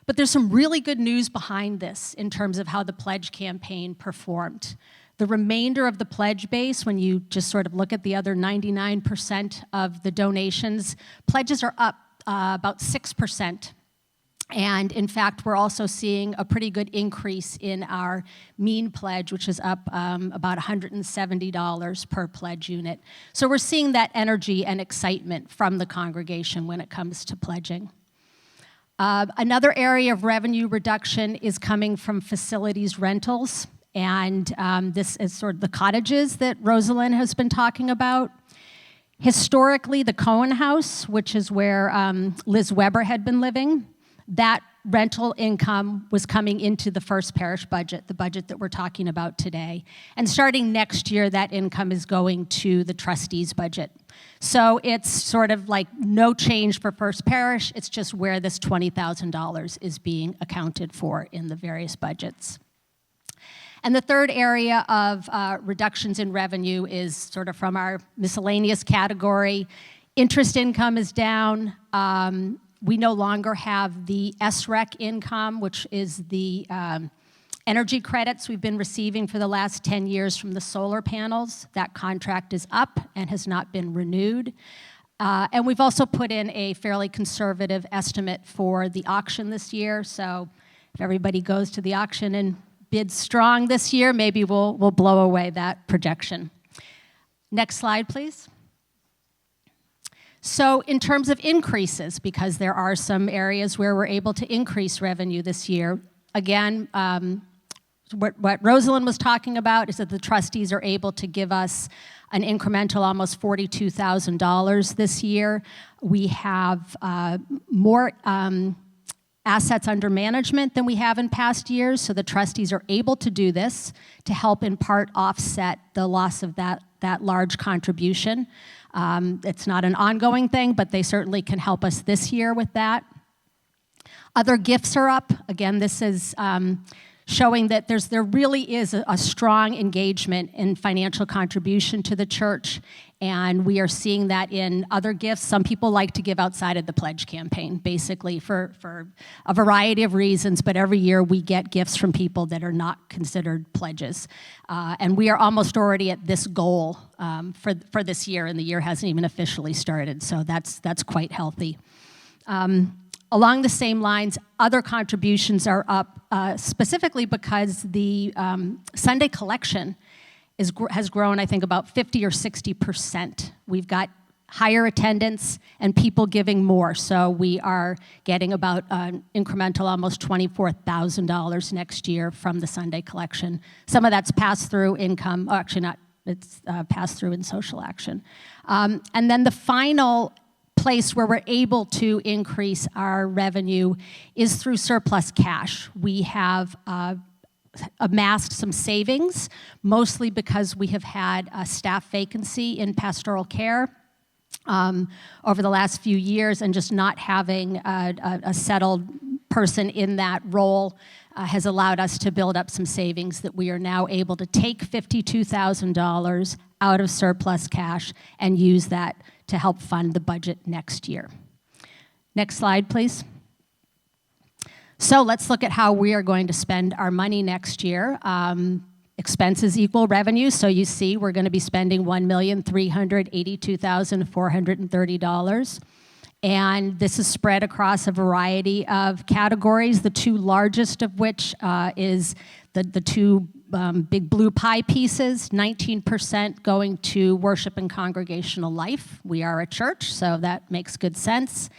[SPEAKER 6] But there's some really good news behind this in terms of how the pledge campaign performed. The remainder of the pledge base, when you just sort of look at the other 99% of the donations, pledges are up about 6%. And in fact, we're also seeing a pretty good increase in our mean pledge, which is up about $170 per pledge unit. So we're seeing that energy and excitement from the congregation when it comes to pledging. Another area of revenue reduction is coming from facilities rentals, and this is sort of the cottages that Rosalind has been talking about. Historically, the Cohen House, which is where Liz Weber had been living, that rental income was coming into the First Parish budget, the budget that we're talking about today. And starting next year, that income is going to the trustees' budget. So it's sort of like no change for First Parish, it's just where this $20,000 is being accounted for in the various budgets. And the third area of reductions in revenue is sort of from our miscellaneous category. Interest income is down. We no longer have the SREC income, which is the energy credits we've been receiving for the last 10 years from the solar panels. That contract is up and has not been renewed. And we've also put in a fairly conservative estimate for the auction this year. So if everybody goes to the auction and bids strong this year, maybe we'll blow away that projection. Next slide, please. So in terms of increases, because there are some areas where we're able to increase revenue this year, again, what Rosalind was talking about is that the trustees are able to give us an incremental almost $42,000 this year. We have more assets under management than we have in past years, so the trustees are able to do this to help in part offset the loss of that large contribution. It's not an ongoing thing, but they certainly can help us this year with that. Other gifts are up. Again, this is showing that there really is a strong engagement in financial contribution to the church, and we are seeing that in other gifts. Some people like to give outside of the pledge campaign, basically, for a variety of reasons, but every year we get gifts from people that are not considered pledges. And we are almost already at this goal for this year, and the year hasn't even officially started, so that's quite healthy. Along the same lines, other contributions are up, specifically because the Sunday collection has grown, I think, about 50 or 60%. We've got higher attendance and people giving more, so we are getting about an incremental almost $24,000 next year from the Sunday collection. Some of that's pass-through income, actually not, it's pass-through in social action. And then the final place where we're able to increase our revenue is through surplus cash. We have amassed some savings, mostly because we have had a staff vacancy in pastoral care over the last few years, and just not having a settled person in that role has allowed us to build up some savings that we are now able to take $52,000 out of surplus cash and use that to help fund the budget next year. Next slide, please. So let's look at how we are going to spend our money next year. Expenses equal revenue, so you see we're going to be spending $1,382,430. And this is spread across a variety of categories, the two largest of which is the two big blue pie pieces, 19% going to worship and congregational life. We are a church, so that makes good sense.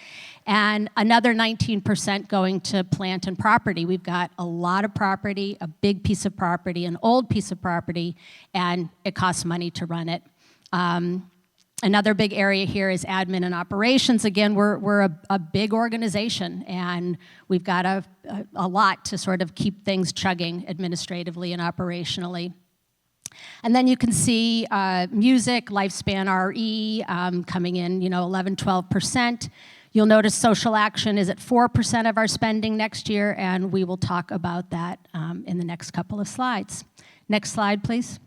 [SPEAKER 6] And another 19% going to plant and property. We've got a lot of property, a big piece of property, an old piece of property, and it costs money to run it. Another big area here is admin and operations. Again, we're a big organization, and we've got a lot to sort of keep things chugging administratively and operationally. And then you can see music, lifespan RE coming in, 11, 12%. You'll notice social action is at 4% of our spending next year, and we will talk about that in the next couple of slides. Next slide, please.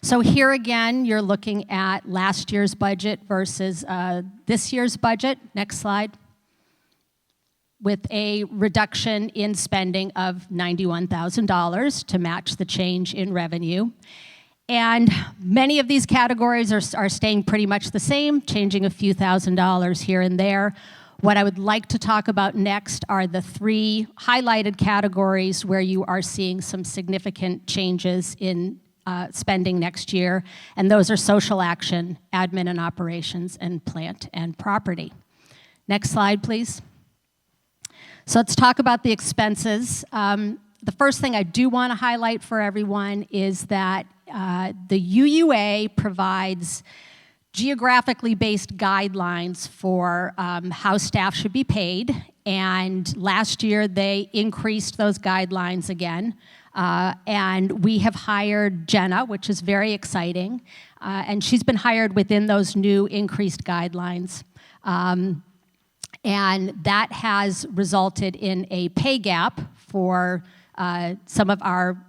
[SPEAKER 6] So here again, you're looking at last year's budget versus this year's budget. Next slide. With a reduction in spending of $91,000 to match the change in revenue. And many of these categories are staying pretty much the same, changing a few $1,000s here and there. What I would like to talk about next are the three highlighted categories where you are seeing some significant changes in spending next year, and those are social action, admin and operations, and plant and property. Next slide, please. So let's talk about the expenses. The first thing I do want to highlight for everyone is that the UUA provides geographically based guidelines for how staff should be paid, and last year they increased those guidelines again. And we have hired Jenna, which is very exciting, and she's been hired within those new increased guidelines. And that has resulted in a pay gap for some of our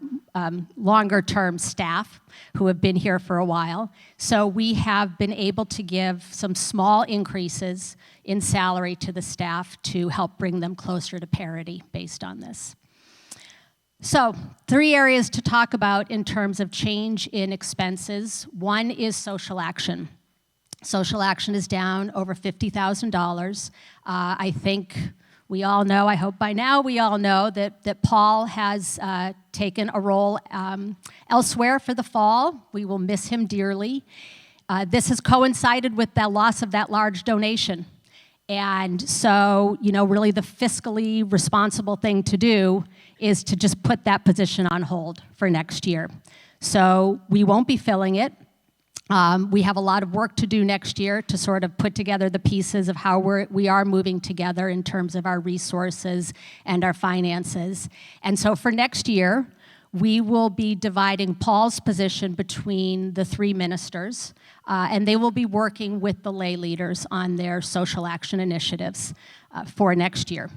[SPEAKER 6] longer-term staff who have been here for a while. So we have been able to give some small increases in salary to the staff to help bring them closer to parity based on this. So, three areas to talk about in terms of change in expenses. One is social action. Social action is down over $50,000. I think we all know, I hope by now we all know, that Paul has taken a role elsewhere for the fall. We will miss him dearly. This has coincided with the loss of that large donation. And so, really the fiscally responsible thing to do is to just put that position on hold for next year. So we won't be filling it. We have a lot of work to do next year to sort of put together the pieces of how we are moving together in terms of our resources and our finances. And so for next year, we will be dividing Paul's position between the three ministers, and they will be working with the lay leaders on their social action initiatives for next year.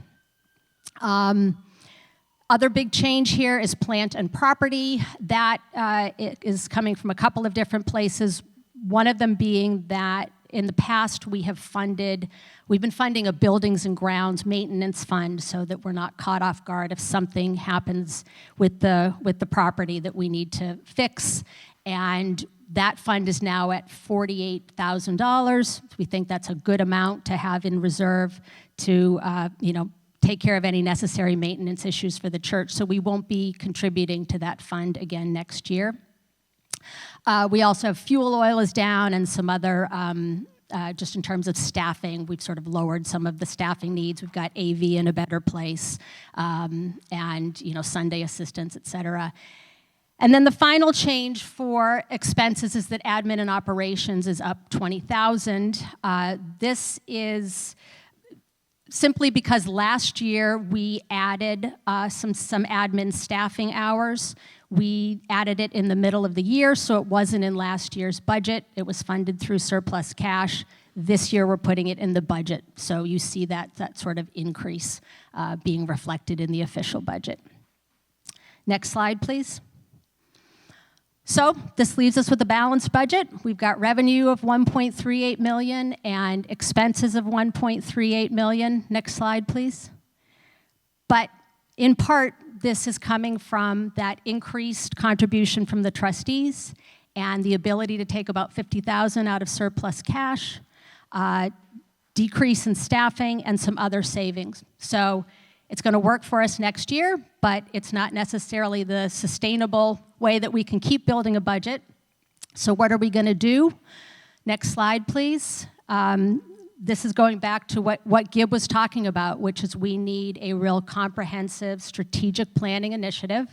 [SPEAKER 6] Other big change here is plant and property. That is coming from a couple of different places. One of them being that in the past we've been funding a buildings and grounds maintenance fund so that we're not caught off guard if something happens with the property that we need to fix. And that fund is now at $48,000. We think that's a good amount to have in reserve to take care of any necessary maintenance issues for the church. So we won't be contributing to that fund again next year. We also have fuel oil is down and some other, just in terms of staffing, we've sort of lowered some of the staffing needs. We've got AV in a better place, and Sunday assistance, et cetera. And then the final change for expenses is that admin and operations is up $20,000. This is simply because last year we added some admin staffing hours. We added it in the middle of the year, so it wasn't in last year's budget. It was funded through surplus cash. This year we're putting it in the budget, so you see that sort of increase being reflected in the official budget. Next slide, please. So this leaves us with a balanced budget. We've got revenue of $1.38 million and expenses of $1.38 million. Next slide, please. But in part, this is coming from that increased contribution from the trustees and the ability to take about $50,000 out of surplus cash, decrease in staffing, and some other savings. So it's going to work for us next year, but it's not necessarily the sustainable way that we can keep building a budget. So what are we going to do? Next slide, please. This is going back to what Gib was talking about, which is we need a real comprehensive strategic planning initiative.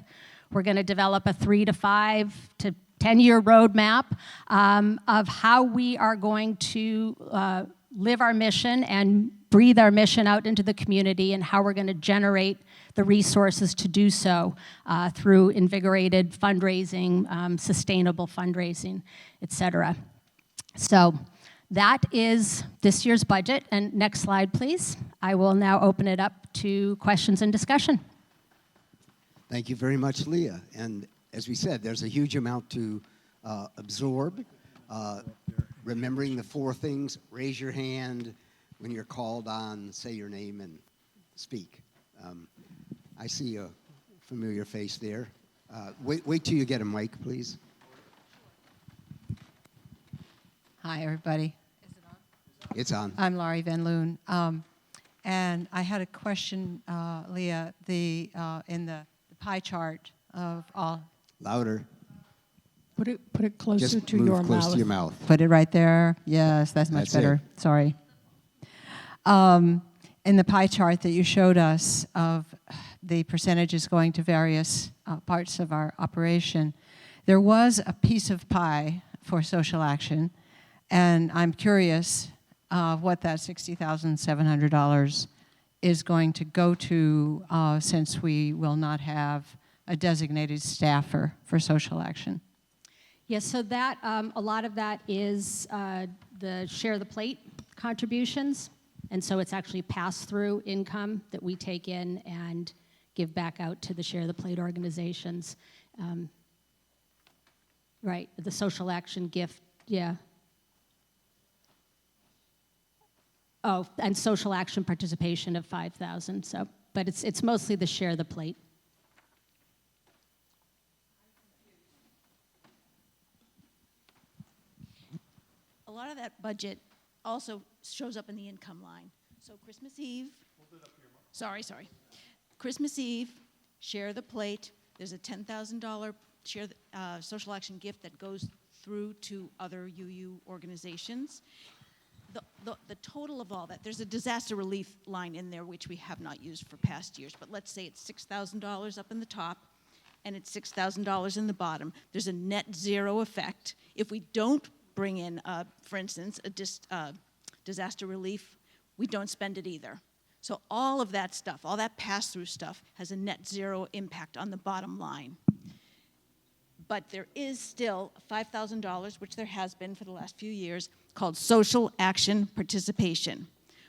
[SPEAKER 6] We're going to develop a 3 to 5 to 10-year roadmap of how we are going to live our mission and breathe our mission out into the community and how we're going to generate the resources to do so through invigorated fundraising, sustainable fundraising, et cetera. So that is this year's budget. And next slide, please. I will now open it up to questions and discussion.
[SPEAKER 1] Thank you very much, Leah. And as we said, there's a huge amount to absorb. Remembering the 4 things, raise your hand when you're called on, say your name and speak. I see a familiar face there. Wait till you get a mic, please.
[SPEAKER 7] Hi, everybody. Is it on?
[SPEAKER 1] It's on.
[SPEAKER 7] I'm Laurie Van Loon. And I had a question, Leah, in the pie chart of all.
[SPEAKER 1] Louder.
[SPEAKER 4] Put it closer
[SPEAKER 1] Just
[SPEAKER 4] to
[SPEAKER 1] move
[SPEAKER 4] your
[SPEAKER 1] close
[SPEAKER 4] mouth.
[SPEAKER 1] to your mouth.
[SPEAKER 7] Put it right there. Yes, that's much
[SPEAKER 1] That's
[SPEAKER 7] better.
[SPEAKER 1] it.
[SPEAKER 7] Sorry. In the pie chart that you showed us of the percentages going to various parts of our operation, there was a piece of pie for social action, and I'm curious what that $60,700 is going to go to since we will not have a designated staffer for social action.
[SPEAKER 6] Yes, so that a lot of that is the share the plate contributions, and so it's actually pass-through income that we take in and give back out to the share the plate organizations. Right, the social action gift, yeah. Oh, and social action participation of 5,000. So, but it's mostly the share the plate.
[SPEAKER 8] A lot of that budget also shows up in the income line. So Christmas Eve. Sorry. Christmas Eve, share the plate. There's a $10,000 share social action gift that goes through to other UU organizations. The total of all that, there's a disaster relief line in there which we have not used for past years, but let's say it's $6,000 up in the top and it's $6,000 in the bottom. There's a net zero effect. If we don't bring in, for instance, disaster relief, we don't spend it either. So all of that stuff, all that pass-through stuff, has a net zero impact on the bottom line. But there is still $5,000, which there has been for the last few years, called social action participation,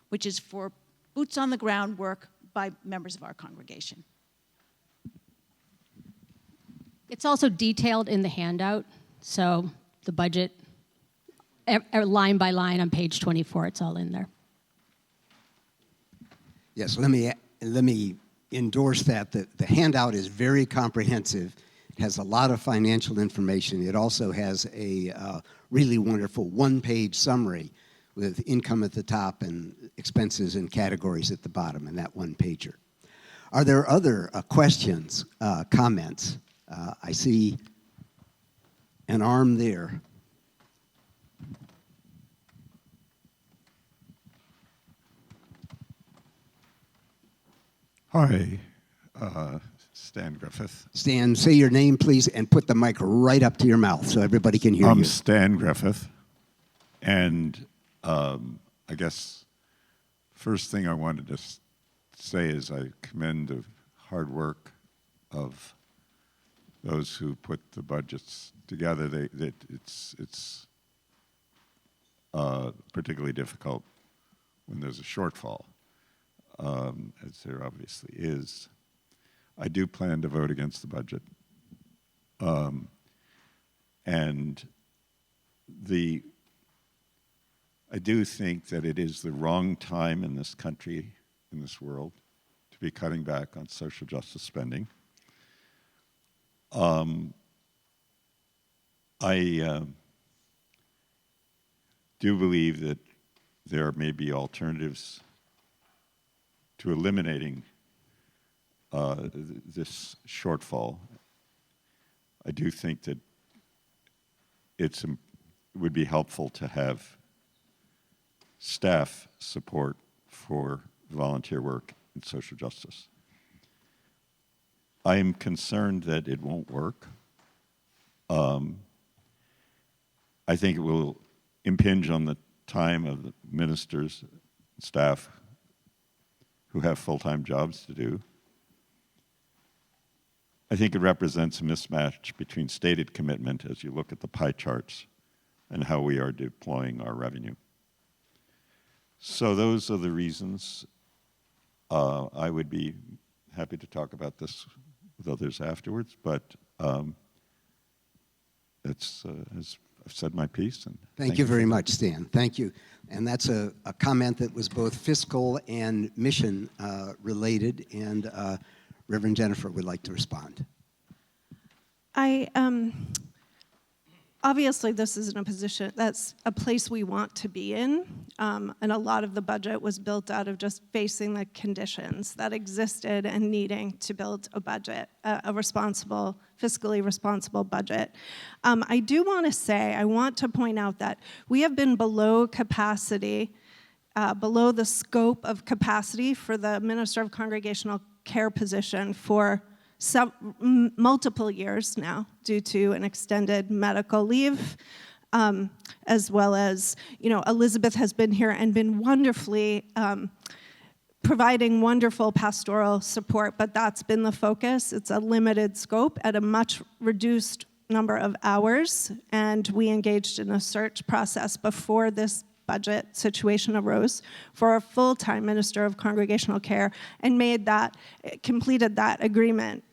[SPEAKER 8] which is for boots on the ground work by members of our congregation.
[SPEAKER 6] It's also detailed in the handout, so the budget, line by line on page 24, it's all in there.
[SPEAKER 1] Yes, let me endorse that. The handout is very comprehensive. It has a lot of financial information. It also has a really wonderful one-page summary with income at the top and expenses and categories at the bottom in that one-pager. Are there other questions, comments? I see an arm there.
[SPEAKER 9] Hi, Stan Griffith.
[SPEAKER 1] Stan, say your name, please, and put the mic right up to your mouth so everybody can hear you.
[SPEAKER 9] I'm Stan Griffith, and I guess first thing I wanted to say is I commend the hard work of those who put the budgets together. It's particularly difficult when there's a shortfall, as there obviously is. I do plan to vote against the budget. And I do think that it is the wrong time in this country, in this world, to be cutting back on social justice spending. I do believe that there may be alternatives to eliminating this shortfall. I do think that it would be helpful to have staff support for volunteer work in social justice. I am concerned that it won't work. I think it will impinge on the time of the ministers, staff who have full-time jobs to do. I think it represents a mismatch between stated commitment as you look at the pie charts and how we are deploying our revenue. So those are the reasons. I would be happy to talk about this with others afterwards, but as I've said my piece. And
[SPEAKER 1] Thank you very much, Stan. Thank you. And that's a comment that was both fiscal and mission related, and Reverend Jennifer would like to respond.
[SPEAKER 2] Obviously, this isn't a position, that's a place we want to be in, and a lot of the budget was built out of just facing the conditions that existed and needing to build a budget, a responsible, fiscally responsible budget. I do want to say, I want to point out that we have been below capacity, below the scope of capacity for the Minister of Congregational Care position for multiple years now due to an extended medical leave, as well as, Elizabeth has been here and been wonderfully providing wonderful pastoral support, but that's been the focus. It's a limited scope at a much reduced number of hours, and we engaged in a search process before this budget situation arose for a full-time minister of congregational care and completed that agreement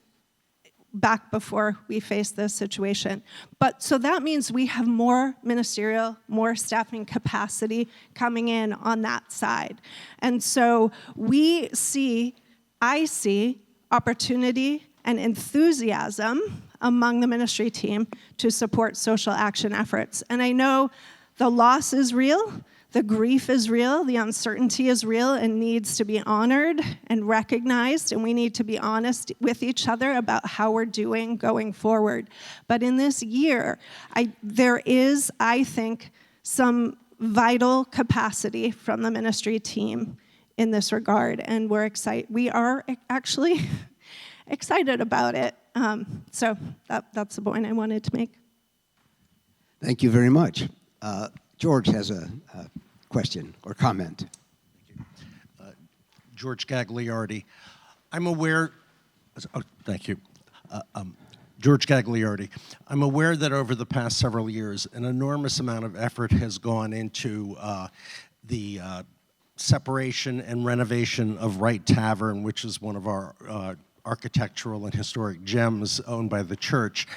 [SPEAKER 2] back before we faced this situation. But so that means we have more ministerial, more staffing capacity coming in on that side. And so I see opportunity and enthusiasm among the ministry team to support social action efforts. And I know the loss is real, the grief is real, the uncertainty is real and needs to be honored and recognized, and we need to be honest with each other about how we're doing going forward. But in this year, there is, I think, some vital capacity from the ministry team in this regard, and we are actually excited about it. So that's the point I wanted to make.
[SPEAKER 1] Thank you very much. George has a question or comment.
[SPEAKER 10] George Gagliardi. I'm aware, oh, thank you. George Gagliardi. I'm aware that over the past several years, an enormous amount of effort has gone into the separation and renovation of Wright Tavern, which is one of our architectural and historic gems owned by the church,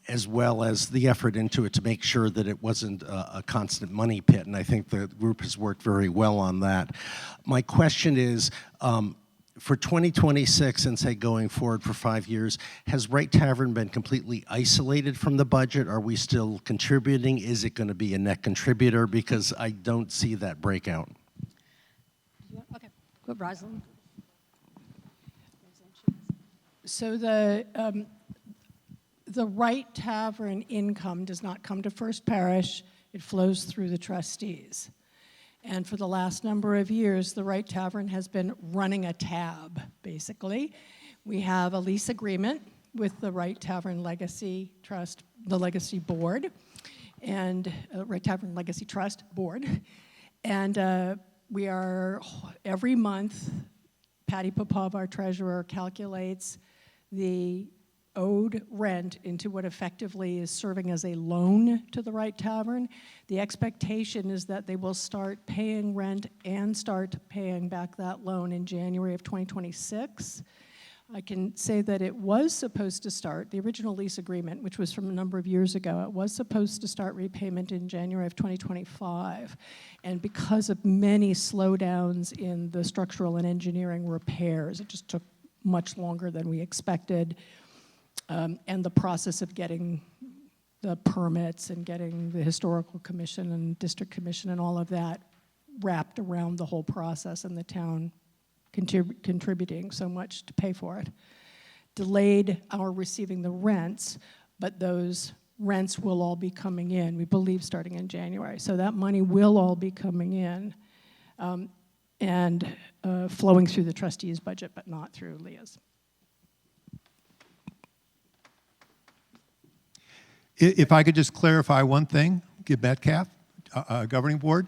[SPEAKER 10] as well as the effort into it to make sure that it wasn't a constant money pit. And I think the group has worked very well on that. My question is, for 2026 and say going forward for 5 years, has Wright Tavern been completely isolated from the budget? Are we still contributing? Is it going to be a net contributor? Because I don't see that breakout.
[SPEAKER 6] Okay, go, Rosalind.
[SPEAKER 4] So the Wright Tavern income does not come to First Parish. It flows through the trustees. And for the last number of years, the Wright Tavern has been running a tab, basically. We have a lease agreement with the Wright Tavern Legacy Trust, the Legacy Board, and Wright Tavern Legacy Trust Board. And we are, every month, Patty Popov, our treasurer, calculates the owed rent into what effectively is serving as a loan to the Wright Tavern. The expectation is that they will start paying rent and start paying back that loan in January of 2026. I can say that it was supposed to start, the original lease agreement, which was from a number of years ago, it was supposed to start repayment in January of 2025. And because of many slowdowns in the structural and engineering repairs, it just took much longer than we expected. And the process of getting the permits and getting the historical commission and district commission and all of that wrapped around the whole process, and the town contributing so much to pay for it, delayed our receiving the rents, but those rents will all be coming in, we believe, starting in January. So that money will all be coming in and flowing through the trustees' budget, but not through Leah's.
[SPEAKER 3] If I could just clarify one thing, give Metcalf, governing board.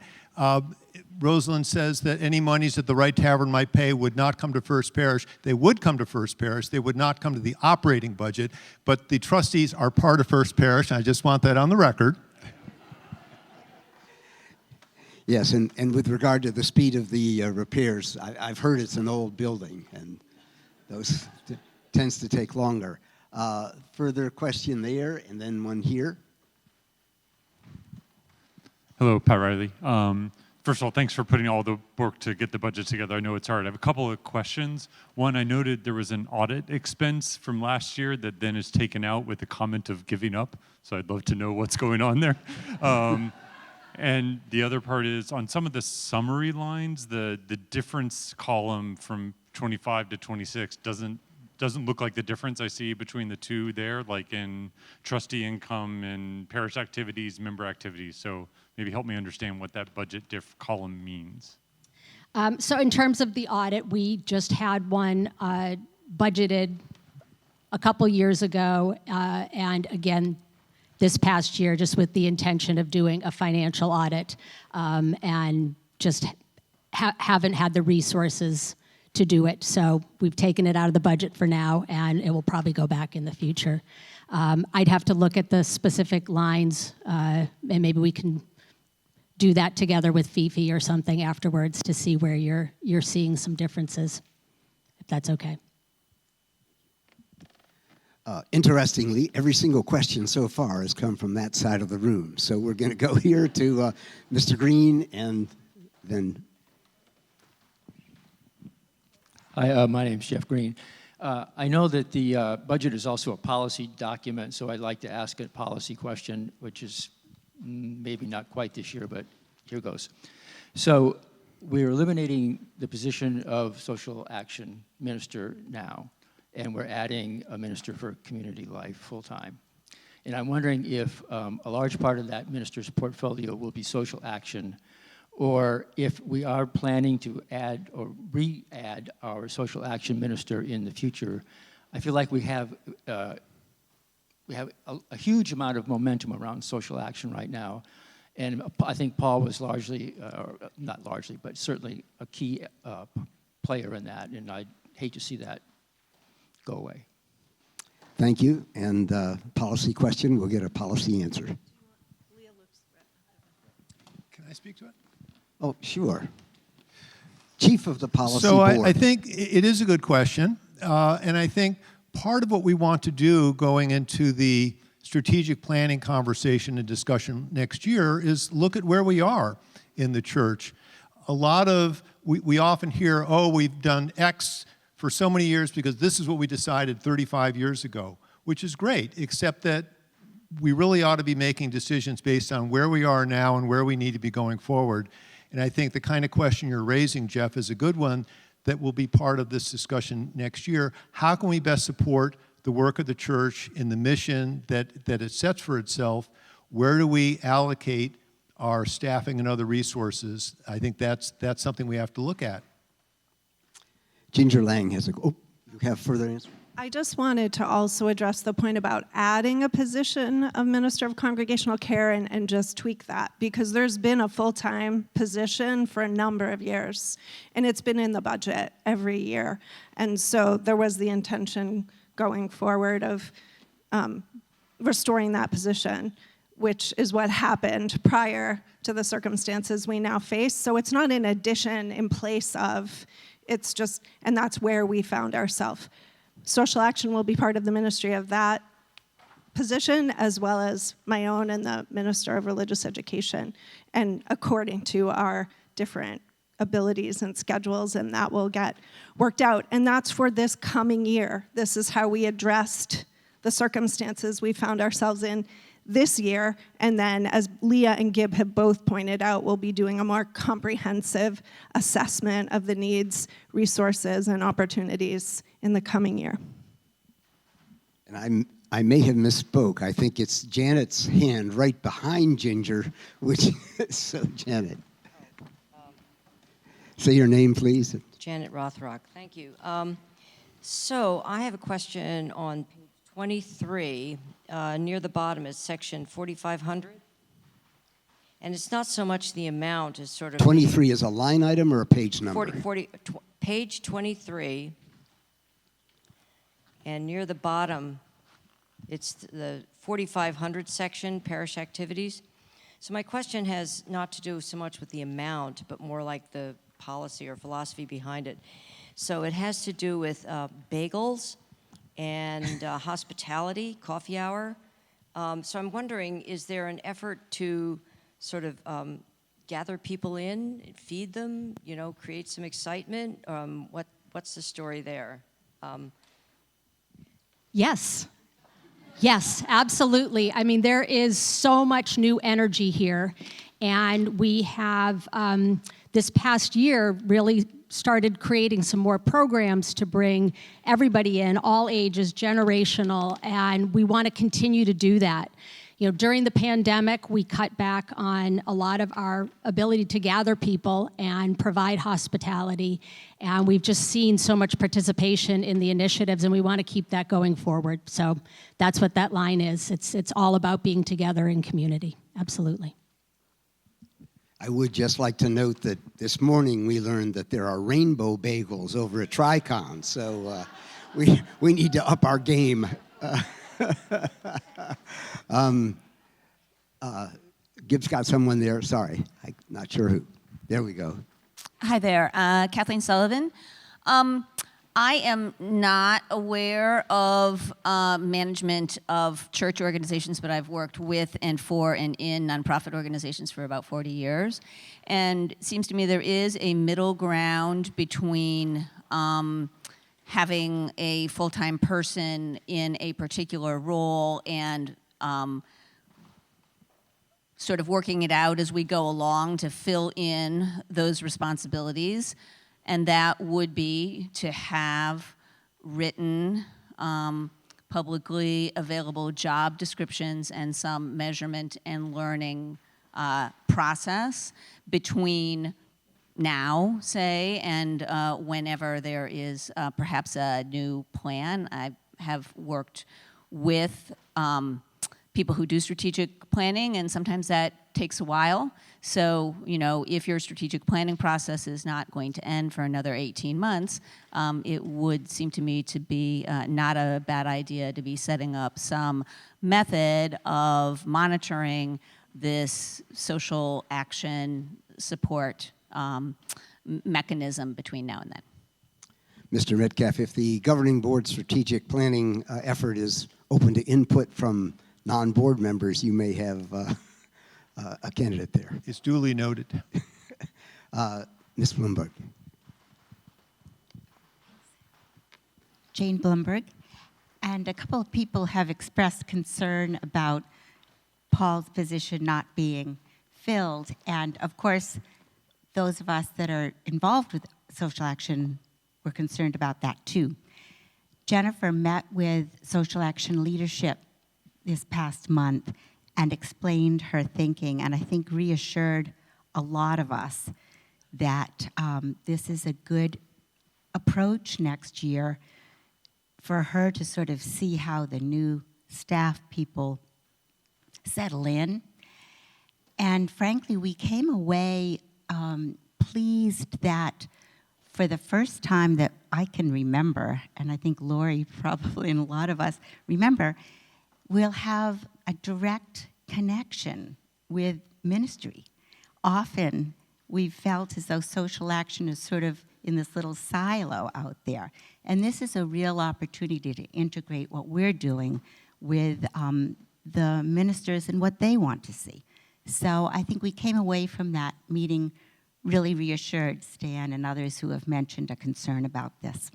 [SPEAKER 3] Rosalind says that any monies that the Wright Tavern might pay would not come to First Parish. They would come to First Parish. They would not come to the operating budget. But the trustees are part of First Parish, and I just want that on the record.
[SPEAKER 1] Yes, and with regard to the speed of the repairs, I've heard it's an old building, and those tends to take longer. Further question there, and then one here.
[SPEAKER 11] Hello, Pat Riley. First of all, thanks for putting all the work to get the budget together. I know it's hard. I have a couple of questions. One, I noted there was an audit expense from last year that then is taken out with the comment of giving up. So I'd love to know what's going on there. And the other part is on some of the summary lines, the difference column from 25 to 26 doesn't look like the difference I see between the two there, like in trustee income and parish activities, member activities. So maybe help me understand what that budget diff column means.
[SPEAKER 6] So in terms of the audit, we just had one budgeted a couple years ago, and again, this past year, just with the intention of doing a financial audit, and just haven't had the resources to do it. So we've taken it out of the budget for now, and it will probably go back in the future. I'd have to look at the specific lines, and maybe we can do that together with Fifi or something afterwards to see where you're seeing some differences, if that's okay.
[SPEAKER 1] Interestingly, every single question so far has come from that side of the room. So we're going to go here to Mr. Green and then...
[SPEAKER 12] Hi, my name's Jeff Green. I know that the budget is also a policy document, so I'd like to ask a policy question, which is maybe not quite this year, but here goes. So we're eliminating the position of social action minister now, and we're adding a minister for community life full-time. And I'm wondering if a large part of that minister's portfolio will be social action, or if we are planning to add or re-add our social action minister in the future. I feel like we have a huge amount of momentum around social action right now, And I think Paul was largely, not largely, but certainly a key player in that, and I'd hate to see that go away.
[SPEAKER 1] Thank you. And policy question, we'll get a policy answer.
[SPEAKER 3] Can I speak to it?
[SPEAKER 1] Oh, sure. Chief of the policy
[SPEAKER 3] So
[SPEAKER 1] board.
[SPEAKER 3] I think it is a good question. And I think part of what we want to do going into the strategic planning conversation and discussion next year is look at where we are in the church. A lot of, we often hear, oh, we've done X for so many years because this is what we decided 35 years ago, which is great, except that we really ought to be making decisions based on where we are now and where we need to be going forward. And I think the kind of question you're raising, Jeff, is a good one that will be part of this discussion next year. How can we best support the work of the church in the mission that it sets for itself? Where do we allocate our staffing and other resources? I think that's something we have to look at.
[SPEAKER 1] Ginger Lang has a, oh, you have further answer?
[SPEAKER 2] I just wanted to also address the point about adding a position of Minister of Congregational Care and just tweak that, because there's been a full-time position for a number of years, and it's been in the budget every year. And so there was the intention going forward of restoring that position, which is what happened prior to the circumstances we now face. So it's not an addition in place of, it's just, and that's where we found ourselves. Social action will be part of the ministry of that position, as well as my own and the Minister of Religious Education, and according to our different abilities and schedules, and that will get worked out. And that's for this coming year. This is how we addressed the circumstances we found ourselves in this year, and then, as Leah and Gib have both pointed out, we'll be doing a more comprehensive assessment of the needs, resources, and opportunities in the coming year.
[SPEAKER 1] And I may have misspoke. I think it's Janet's hand right behind Ginger, which so Janet. Say your name, please.
[SPEAKER 13] Janet Rothrock, thank you. So I have a question on page 23. Near the bottom is section 4500. And it's not so much the amount as sort of...
[SPEAKER 1] 23 is a line item or a page number?
[SPEAKER 13] Page 23. And near the bottom, it's the 4500 section, parish activities. So my question has not to do so much with the amount, but more like the policy or philosophy behind it. So it has to do with bagels and hospitality, coffee hour. So I'm wondering, is there an effort to sort of gather people in, feed them, you know, create some excitement? What's the story there?
[SPEAKER 6] Yes. Yes, absolutely. I mean, there is so much new energy here, and we have this past year really started creating some more programs to bring everybody in, all ages, generational, and we want to continue to do that. You know, during the pandemic, we cut back on a lot of our ability to gather people and provide hospitality, and we've just seen so much participation in the initiatives, and we want to keep that going forward. So that's what that line is. It's all about being together in community. Absolutely.
[SPEAKER 1] I would just like to note that this morning we learned that there are rainbow bagels over at Tricon, so we need to up our game. Gib's got someone there. Sorry, I'm not sure who. There we go.
[SPEAKER 14] Hi there, Kathleen Sullivan. I am not aware of management of church organizations, but I've worked with and for and in nonprofit organizations for about 40 years. And it seems to me there is a middle ground between having a full-time person in a particular role and sort of working it out as we go along to fill in those responsibilities. And that would be to have written, publicly available job descriptions and some measurement and learning process between now, say, and whenever there is perhaps a new plan. I have worked with people who do strategic planning, and sometimes that takes a while. So, if your strategic planning process is not going to end for another 18 months, it would seem to me to be not a bad idea to be setting up some method of monitoring this social action support mechanism between now and then.
[SPEAKER 1] Mr. Metcalf, if the governing board strategic planning effort is open to input from non-board members, you may have a candidate there.
[SPEAKER 3] It's duly noted.
[SPEAKER 1] Ms. Bloomberg.
[SPEAKER 15] Jane Bloomberg. And a couple of people have expressed concern about Paul's position not being filled. And of course, those of us that are involved with social action were concerned about that too. Jennifer met with social action leadership this past month and explained her thinking, and I think reassured a lot of us that this is a good approach next year for her to sort of see how the new staff people settle in. And frankly, we came away pleased that for the first time that I can remember, and I think Lori probably and a lot of us remember, we'll have a direct connection with ministry. Often we've felt as though social action is sort of in this little silo out there. And this is a real opportunity to integrate what we're doing with the ministers and what they want to see. So I think we came away from that meeting really reassured, Stan and others who have mentioned a concern about this.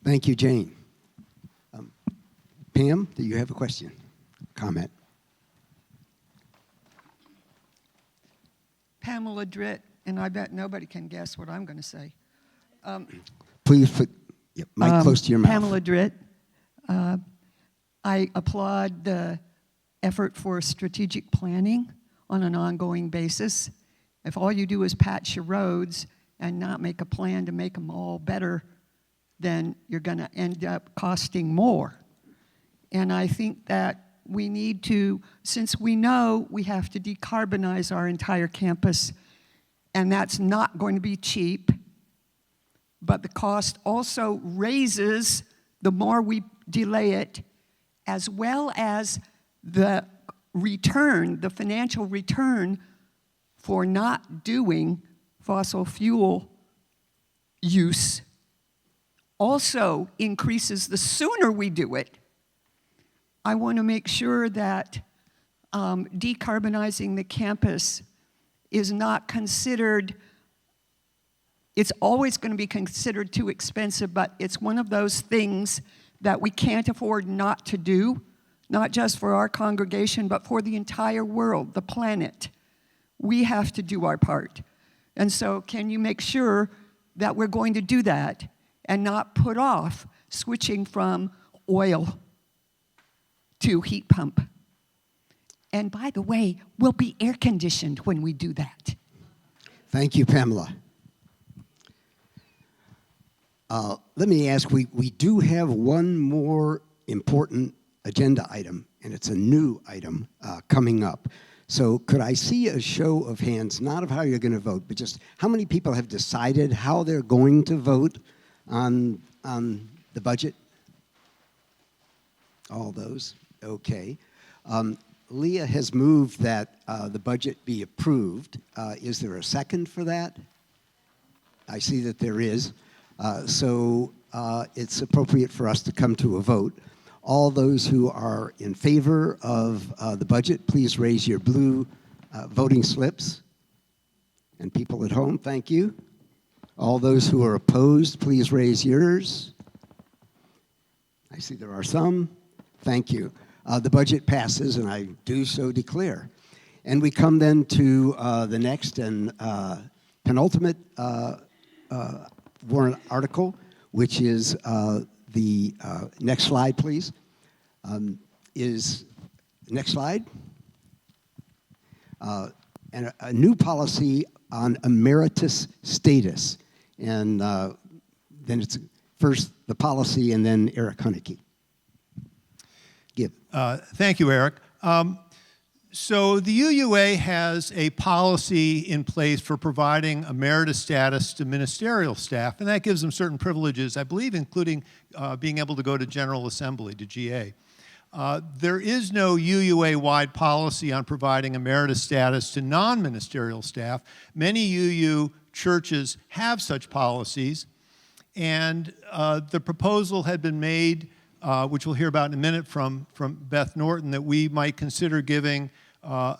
[SPEAKER 1] Thank you, Jane. Pam, do you have a question, comment?
[SPEAKER 16] Pamela Dritt, and I bet nobody can guess what I'm going to say.
[SPEAKER 1] Please put your mic close to your mouth.
[SPEAKER 16] Pamela Dritt. I applaud the effort for strategic planning on an ongoing basis. If all you do is patch your roads and not make a plan to make them all better, then you're going to end up costing more. And I think that we need to, since we know we have to decarbonize our entire campus, and that's not going to be cheap, but the cost also raises the more we delay it, as well as the return, the financial return for not doing fossil fuel use also increases the sooner we do it. I want to make sure that decarbonizing the campus is not considered, it's always going to be considered too expensive, but it's one of those things that we can't afford not to do, not just for our congregation, but for the entire world, the planet. We have to do our part. And so can you make sure that we're going to do that and not put off switching from oil to heat pump? And by the way, we'll be air conditioned when we do that.
[SPEAKER 1] Thank you, Pamela. Let me ask, we do have one more important agenda item, and it's a new item coming up. So could I see a show of hands, not of how you're going to vote, but just how many people have decided how they're going to vote on the budget? All those? Okay. Leah has moved that the budget be approved. Is there a second for that? I see that there is. So it's appropriate for us to come to a vote. All those who are in favor of the budget, please raise your blue voting slips. And people at home, thank you. All those who are opposed, please raise yours. I see there are some. Thank you. The budget passes, and I do so declare. And we come then to the next and penultimate warrant article, which is the next slide, please. Next slide. And a new policy on emeritus status. And then it's first the policy and then Eric Huneke. Give.
[SPEAKER 3] Thank you, Eric. So the UUA has a policy in place for providing emeritus status to ministerial staff, and that gives them certain privileges, I believe, including being able to go to General Assembly, to GA. There is no UUA-wide policy on providing emeritus status to non-ministerial staff. Many UU churches have such policies, and the proposal had been made, which we'll hear about in a minute from Beth Norton, that we might consider giving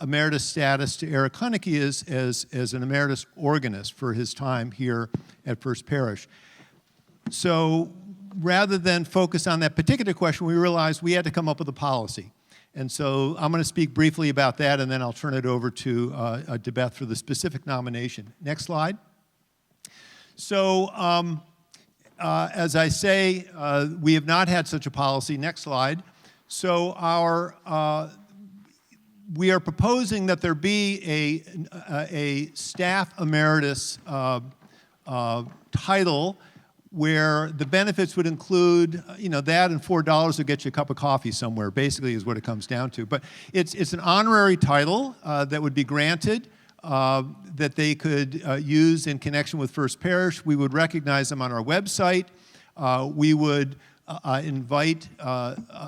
[SPEAKER 3] emeritus status to Eric Huneke as an emeritus organist for his time here at First Parish. So rather than focus on that particular question, we realized we had to come up with a policy. And so I'm going to speak briefly about that, and then I'll turn it over to Beth for the specific nomination. Next slide. So as I say, we have not had such a policy. Next slide. So we are proposing that there be a staff emeritus title where the benefits would include, that and $4 will get you a cup of coffee somewhere, basically is what it comes down to. But it's an honorary title that would be granted that they could use in connection with First Parish. We would recognize them on our website. We would invite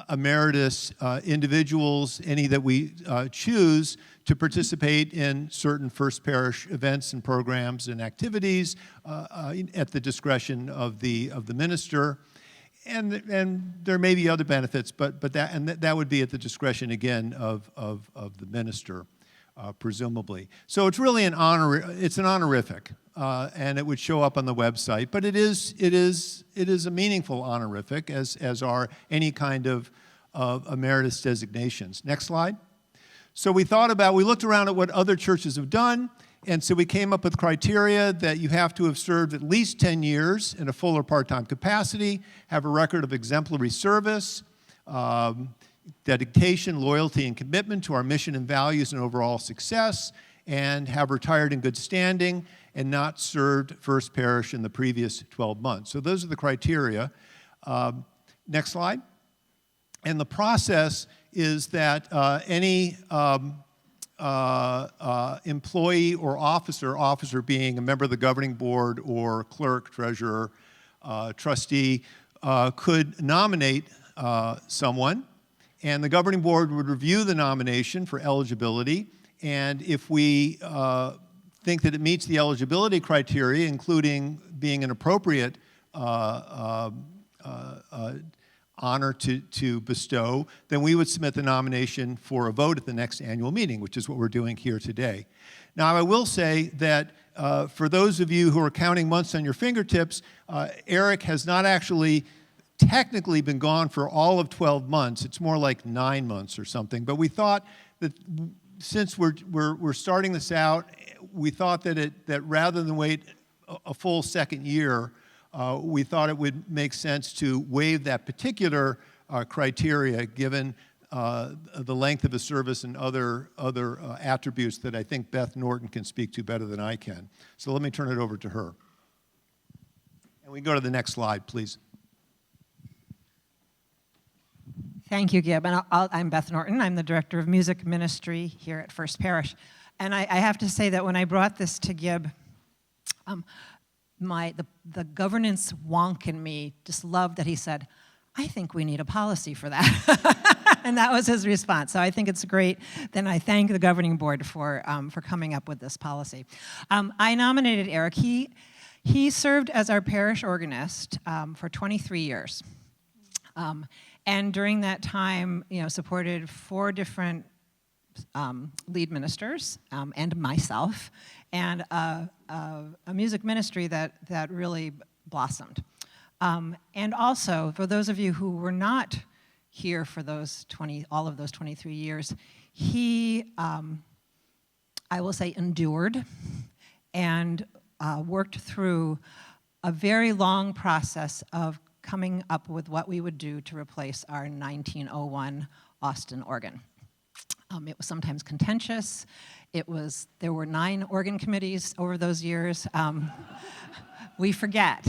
[SPEAKER 3] emeritus individuals, any that we choose, to participate in certain First Parish events and programs and activities at the discretion of the minister. And there may be other benefits, but that would be at the discretion again of the minister, presumably. So it's really an honorific. And it would show up on the website, but it is a meaningful honorific, as are any kind of emeritus designations. Next slide. So we looked around at what other churches have done, and so we came up with criteria that you have to have served at least 10 years in a full or part-time capacity, have a record of exemplary service, dedication, loyalty, and commitment to our mission and values and overall success, and have retired in good standing and not served First Parish in the previous 12 months. So those are the criteria. Next slide. And the process is that any employee or officer being a member of the governing board or clerk, treasurer, trustee, could nominate someone, and the governing board would review the nomination for eligibility, and if we think that it meets the eligibility criteria, including being an appropriate honor to bestow, then we would submit the nomination for a vote at the next annual meeting, which is what we're doing here today. Now, I will say that for those of you who are counting months on your fingertips, Eric has not actually technically been gone for all of 12 months. It's more like 9 months or something. But we thought that since we're starting this out, we thought that rather than wait a full second year, we thought it would make sense to waive that particular criteria, given the length of the service and other attributes that I think Beth Norton can speak to better than I can. So let me turn it over to her. And we can go to the next slide, please.
[SPEAKER 17] Thank you, Gib. And I'm Beth Norton. I'm the Director of Music Ministry here at First Parish. And I have to say that when I brought this to Gib, the governance wonk in me just loved that he said, I think we need a policy for that. And that was his response. So I think it's great. Then I thank the governing board for coming up with this policy. I nominated Eric. He served as our parish organist for 23 years. And during that time, supported 4 different lead ministers and myself, and a music ministry that really blossomed. And also, for those of you who were not here for all of those 23 years, he, I will say, endured and worked through a very long process of coming up with what we would do to replace our 1901 Austin organ. It was sometimes contentious. There were 9 organ committees over those years. We forget.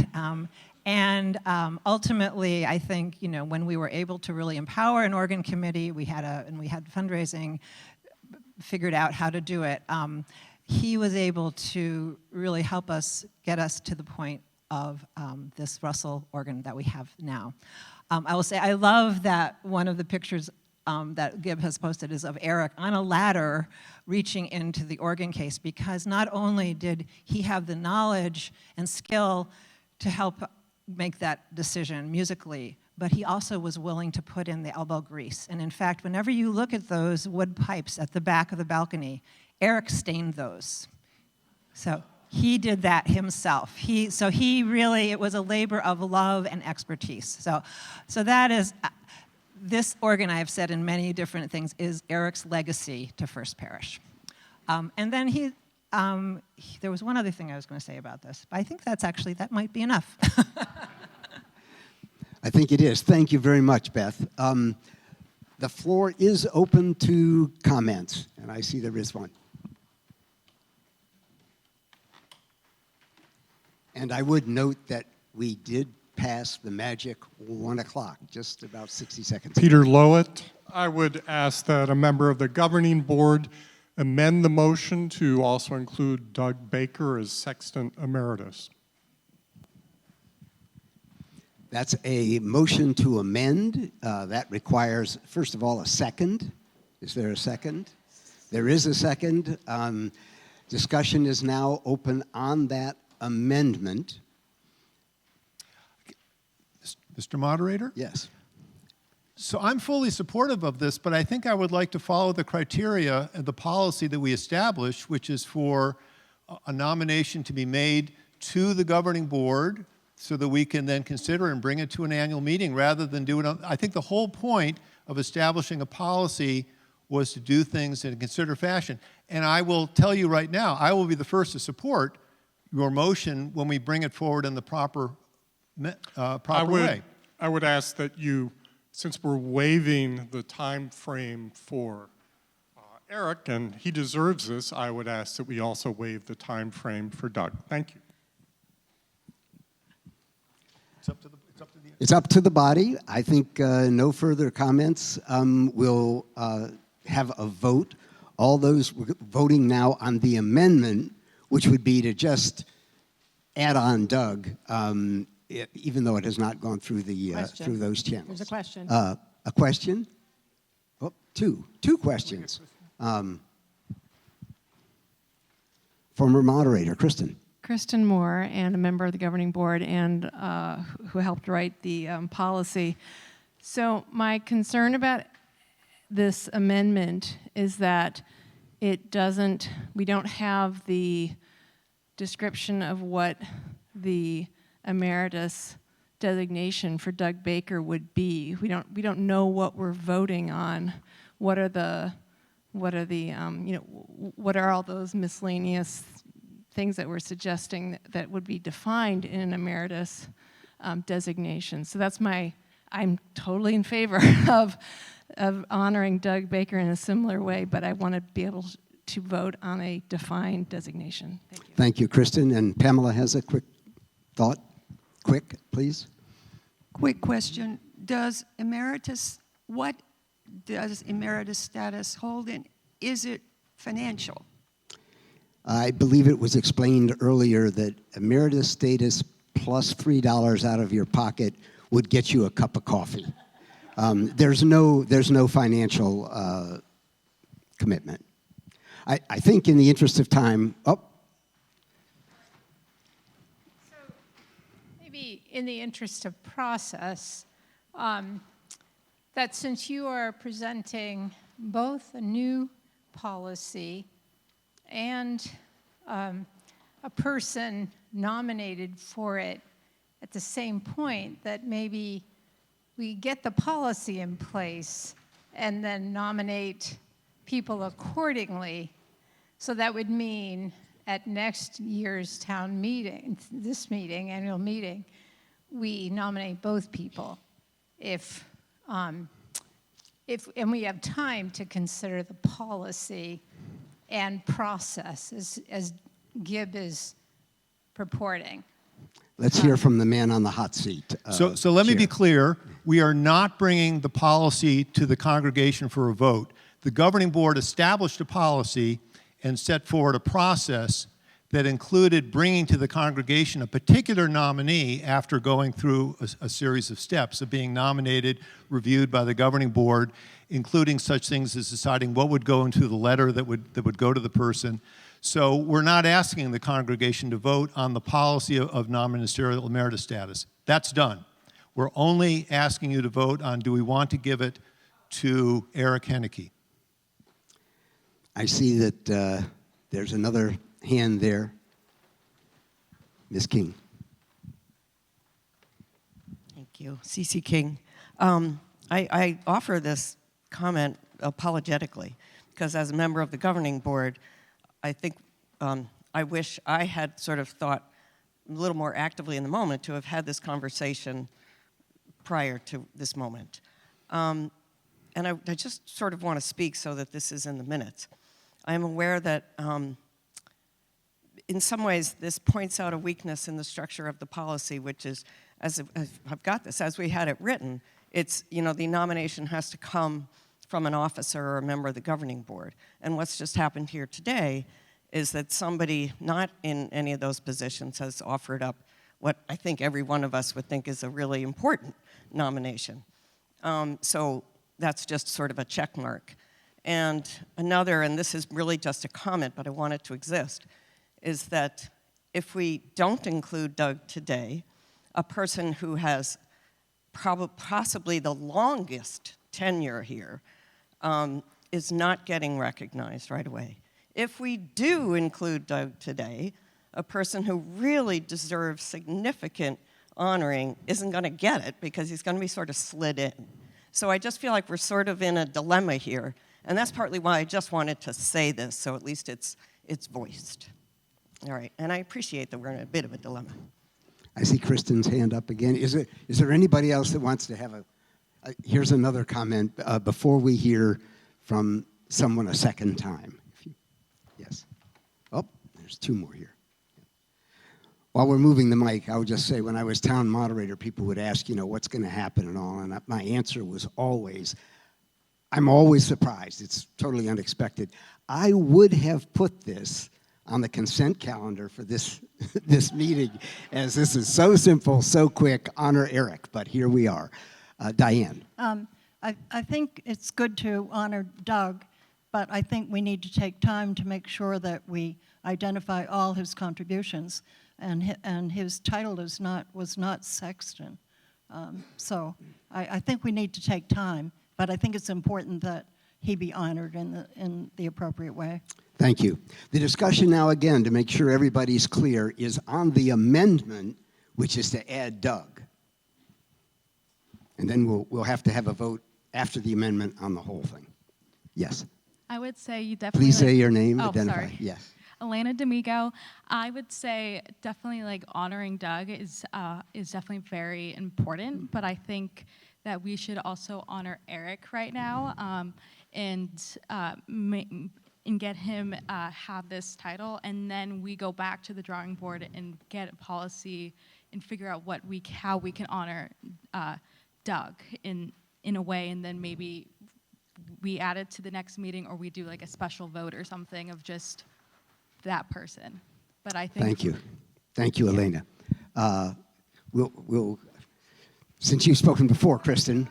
[SPEAKER 17] And ultimately, I think, you know, when we were able to really empower an organ committee, we had fundraising figured out how to do it. He was able to really help us get us to the point of this Russell organ that we have now. I will say I love that one of the pictures that Gib has posted is of Eric on a ladder reaching into the organ case, because not only did he have the knowledge and skill to help make that decision musically, but he also was willing to put in the elbow grease. And in fact, whenever you look at those wood pipes at the back of the balcony, Eric stained those. So he did that himself. It was a labor of love and expertise. So that is, this organ, I have said in many different things, is Eric's legacy to First Parish. And then there was one other thing I was going to say about this, but I think that might be enough.
[SPEAKER 1] I think it is. Thank you very much, Beth. The floor is open to comments, and I see there is one. And I would note that we did pass the magic 1 o'clock, just about 60 seconds ago.
[SPEAKER 18] Peter Lowett, I would ask that a member of the governing board amend the motion to also include Doug Baker as Sexton Emeritus.
[SPEAKER 1] That's a motion to amend. That requires, first of all, a second. Is there a second? There is a second. Discussion is now open on that amendment.
[SPEAKER 3] Mr. Moderator?
[SPEAKER 1] Yes.
[SPEAKER 3] So I'm fully supportive of this, but I think I would like to follow the criteria and the policy that we established, which is for a nomination to be made to the governing board so that we can then consider and bring it to an annual meeting rather than do it on. I think the whole point of establishing a policy was to do things in a considered fashion. And I will tell you right now, I will be the first to support your motion when we bring it forward in the proper way.
[SPEAKER 18] I would ask that you, since we're waiving the time frame for Eric, and he deserves this, I would ask that we also waive the time frame for Doug. Thank you.
[SPEAKER 1] It's up to the body. I think no further comments. We'll have a vote. All those voting now on the amendment, which would be to just add on Doug, even though it has not gone through through those channels.
[SPEAKER 4] There's a question.
[SPEAKER 1] A question? Oh, two questions. Former moderator, Kristen.
[SPEAKER 19] Kristen Moore, and a member of the governing board, and who helped write the policy. So my concern about this amendment is that we don't have the description of what the emeritus designation for Doug Baker would be. We don't know what we're voting on. What are all those miscellaneous things that we're suggesting that would be defined in an emeritus designation. So I'm totally in favor of honoring Doug Baker in a similar way, but I want to be able to vote on a defined designation. Thank you.
[SPEAKER 1] Thank you, Kristen. And Pamela has a quick thought. Quick, please.
[SPEAKER 16] Quick question. What does emeritus status hold in? Is it financial?
[SPEAKER 1] I believe it was explained earlier that emeritus status plus $3 out of your pocket would get you a cup of coffee. There's no financial commitment. I think in the interest of time,
[SPEAKER 20] So maybe in the interest of process, that since you are presenting both a new policy and a person nominated for it at the same point, that maybe we get the policy in place and then nominate people accordingly. So that would mean at next year's town meeting, annual meeting, we nominate both people. And we have time to consider the policy and process as Gib is purporting.
[SPEAKER 1] Let's hear from the man on the hot seat.
[SPEAKER 3] So let me
[SPEAKER 1] Chair.
[SPEAKER 3] be clear. We are not bringing the policy to the congregation for a vote. The governing board established a policy and set forward a process that included bringing to the congregation a particular nominee after going through a series of steps of being nominated, reviewed by the governing board, including such things as deciding what would go into the letter that would go to the person. So we're not asking the congregation to vote on the policy of non-ministerial emeritus status. That's done. We're only asking you to vote on, do we want to give it to Eric Henneke?
[SPEAKER 1] I see that there's another hand there. Ms. King.
[SPEAKER 21] Thank you. C.C. King. I offer this comment apologetically because as a member of the governing board, I think I wish I had sort of thought a little more actively in the moment to have had this conversation prior to this moment. And I just sort of want to speak so that this is in the minutes. I am aware that in some ways this points out a weakness in the structure of the policy, which is, as I've got this, as we had it written, it's, you know, the nomination has to come from an officer or a member of the governing board. And what's just happened here today is that somebody not in any of those positions has offered up what I think every one of us would think is a really important nomination. So that's just sort of a check mark. And another, and this is really just a comment, but I want it to exist, is that if we don't include Doug today, a person who has possibly the longest tenure here is not getting recognized right away. If we do include Doug today, a person who really deserves significant honoring isn't going to get it because he's going to be sort of slid in. So I just feel like we're sort of in a dilemma here, and that's partly why I just wanted to say this, so at least it's voiced. All right, and I appreciate that we're in a bit of a dilemma.
[SPEAKER 1] I see Kristen's hand up again. Is there anybody else that wants to have here's another comment before we hear from someone a second time. Yes. Oh, there's two more here. While we're moving the mic, I would just say when I was town moderator, people would ask, you know, what's going to happen and all, and my answer was always, I'm always surprised. It's totally unexpected. I would have put this on the consent calendar for this this meeting, as this is so simple, so quick, honor Eric, but here we are. Diane.
[SPEAKER 22] I think it's good to honor Doug, but I think we need to take time to make sure that we identify all his contributions, and his title was not sexton. So I think we need to take time, but I think it's important that he be honored in the appropriate way.
[SPEAKER 1] Thank you. The discussion now, again, to make sure everybody's clear, is on the amendment, which is to add Doug. And then we'll have to have a vote after the amendment on the whole thing. Yes.
[SPEAKER 23] I would say you definitely.
[SPEAKER 1] Please say your name,
[SPEAKER 23] Oh,
[SPEAKER 1] identify.
[SPEAKER 23] sorry.
[SPEAKER 1] Yes.
[SPEAKER 23] Elena D'Amico. I would say definitely like honoring Doug is definitely very important, but I think that we should also honor Eric right now and get him have this title, and then we go back to the drawing board and get a policy and figure out how we can honor Doug in a way, and then maybe we add it to the next meeting, or we do like a special vote or something of just that person. But I think.
[SPEAKER 1] Thank you, Elena. We'll since you've spoken before, Kristen.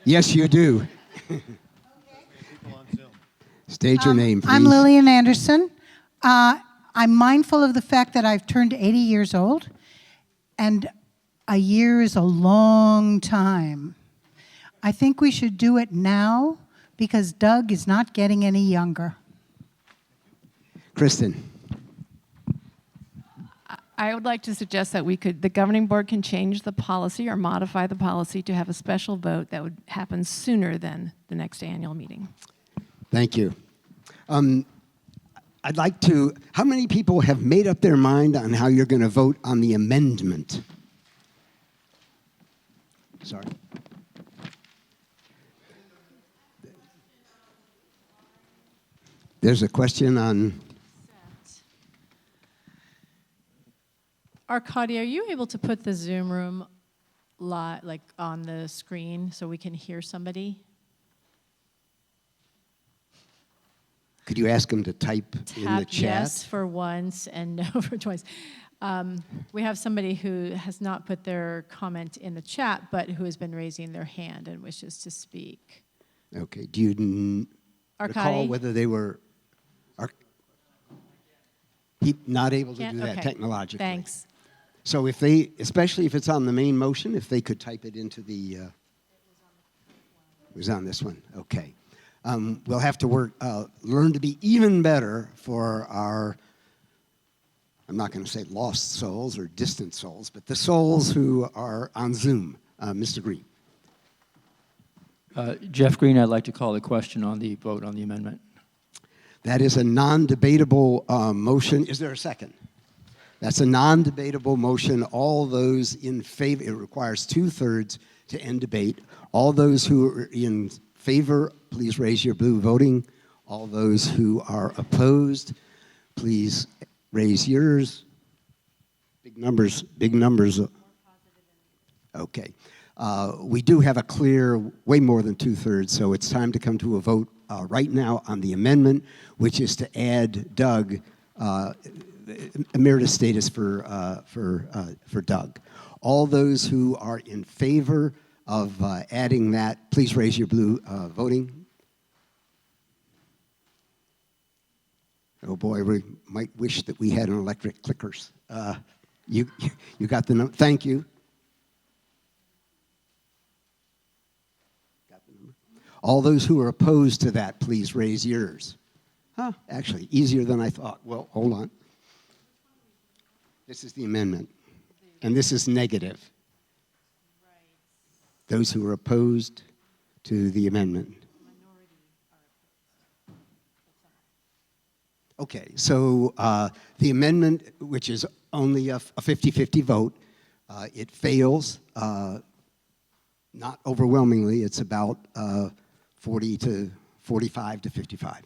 [SPEAKER 1] Yes, you do. State your name, please.
[SPEAKER 24] I'm Lillian Anderson. I'm mindful of the fact that I've turned 80 years old, and a year is a long time. I think we should do it now because Doug is not getting any younger.
[SPEAKER 1] Kristen.
[SPEAKER 19] I would like to suggest that the governing board can change the policy or modify the policy to have a special vote that would happen sooner than the next annual meeting.
[SPEAKER 1] Thank you. I'd like to, how many people have made up their mind on how you're going to vote on the amendment? Sorry. There's a question on.
[SPEAKER 5] Arcady, are you able to put the Zoom room like on the screen so we can hear somebody?
[SPEAKER 1] Could you ask them to type in the
[SPEAKER 5] Tap
[SPEAKER 1] chat?
[SPEAKER 5] yes for once and no for twice. We have somebody who has not put their comment in the chat, but who has been raising their hand and wishes to speak.
[SPEAKER 1] Okay. Do you recall
[SPEAKER 5] Arcady?
[SPEAKER 1] whether they were not able to do that
[SPEAKER 5] Okay.
[SPEAKER 1] technologically?
[SPEAKER 5] Thanks.
[SPEAKER 1] So if they, especially if it's on the main motion, if they could type it into the, it was on this one, okay. We'll have to work, learn to be even better for our, I'm not going to say lost souls or distant souls, but the souls who are on Zoom. Mr. Green.
[SPEAKER 12] Jeff Green, I'd like to call the question on the vote on the amendment.
[SPEAKER 1] That is a non-debatable motion. Is there a second? That's a non-debatable motion. All those in favor, it requires 2/3 to end debate. All those who are in favor, please raise your blue voting. All those who are opposed, please raise yours. Big numbers, big numbers. Okay. We do have a clear, way more than 2/3, so it's time to come to a vote right now on the amendment, which is to add Doug, emeritus status for Doug. All those who are in favor of adding that, please raise your blue voting. Oh boy, we might wish that we had an electric clickers. You got the number. Thank you. Got the number. All those who are opposed to that, please raise yours. Huh, actually, easier than I thought. Well, hold on. This is the amendment, and this is negative. Those who are opposed to the amendment. Okay, so the amendment, which is only a 50-50 vote, it fails, not overwhelmingly. It's about 40 to 45 to 55.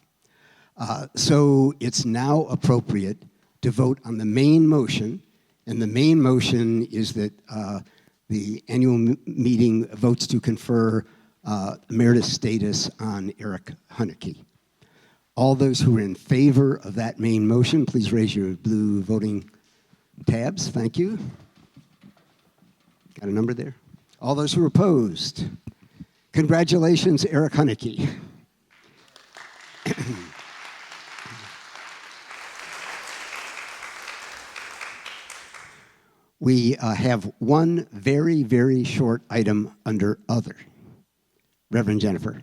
[SPEAKER 1] So it's now appropriate to vote on the main motion, and the main motion is that the annual meeting votes to confer emeritus status on Eric Huneke. All those who are in favor of that main motion, please raise your blue voting tabs. Thank you. Got a number there? All those who are opposed. Congratulations, Eric Huneke. We have one very, very short item under other. Reverend Jennifer.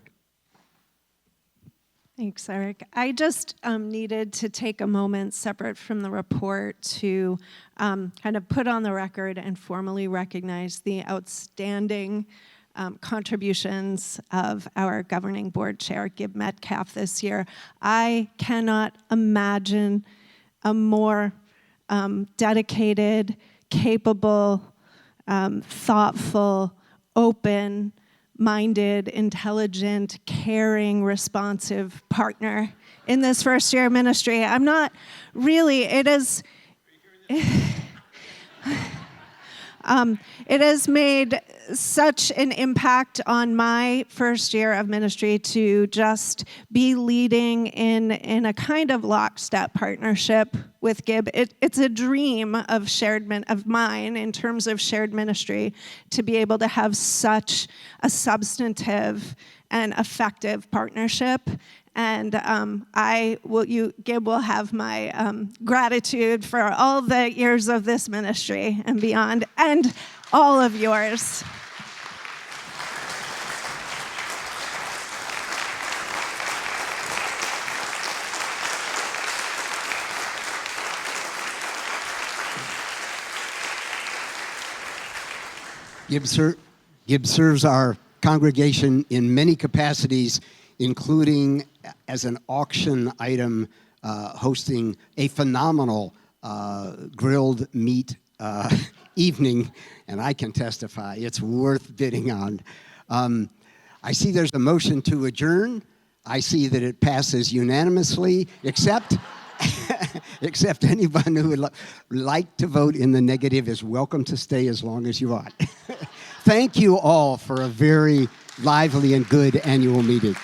[SPEAKER 2] Thanks, Eric. I just needed to take a moment separate from the report to kind of put on the record and formally recognize the outstanding contributions of our governing board chair, Gib Metcalf, this year. I cannot imagine a more dedicated, capable, thoughtful, open-minded, intelligent, caring, responsive partner in this first year of ministry. I'm not really, it has made such an impact on my first year of ministry to just be leading in a kind of lockstep partnership with Gib. It's a dream of of mine in terms of shared ministry to be able to have such a substantive and effective partnership. And Gib will have my gratitude for all the years of this ministry and beyond, and all of yours.
[SPEAKER 1] Gib serves our congregation in many capacities, including as an auction item, hosting a phenomenal grilled meat evening, and I can testify it's worth bidding on. I see there's a motion to adjourn. I see that it passes unanimously, except except anyone who would like to vote in the negative is welcome to stay as long as you want. Thank you all for a very lively and good annual meeting.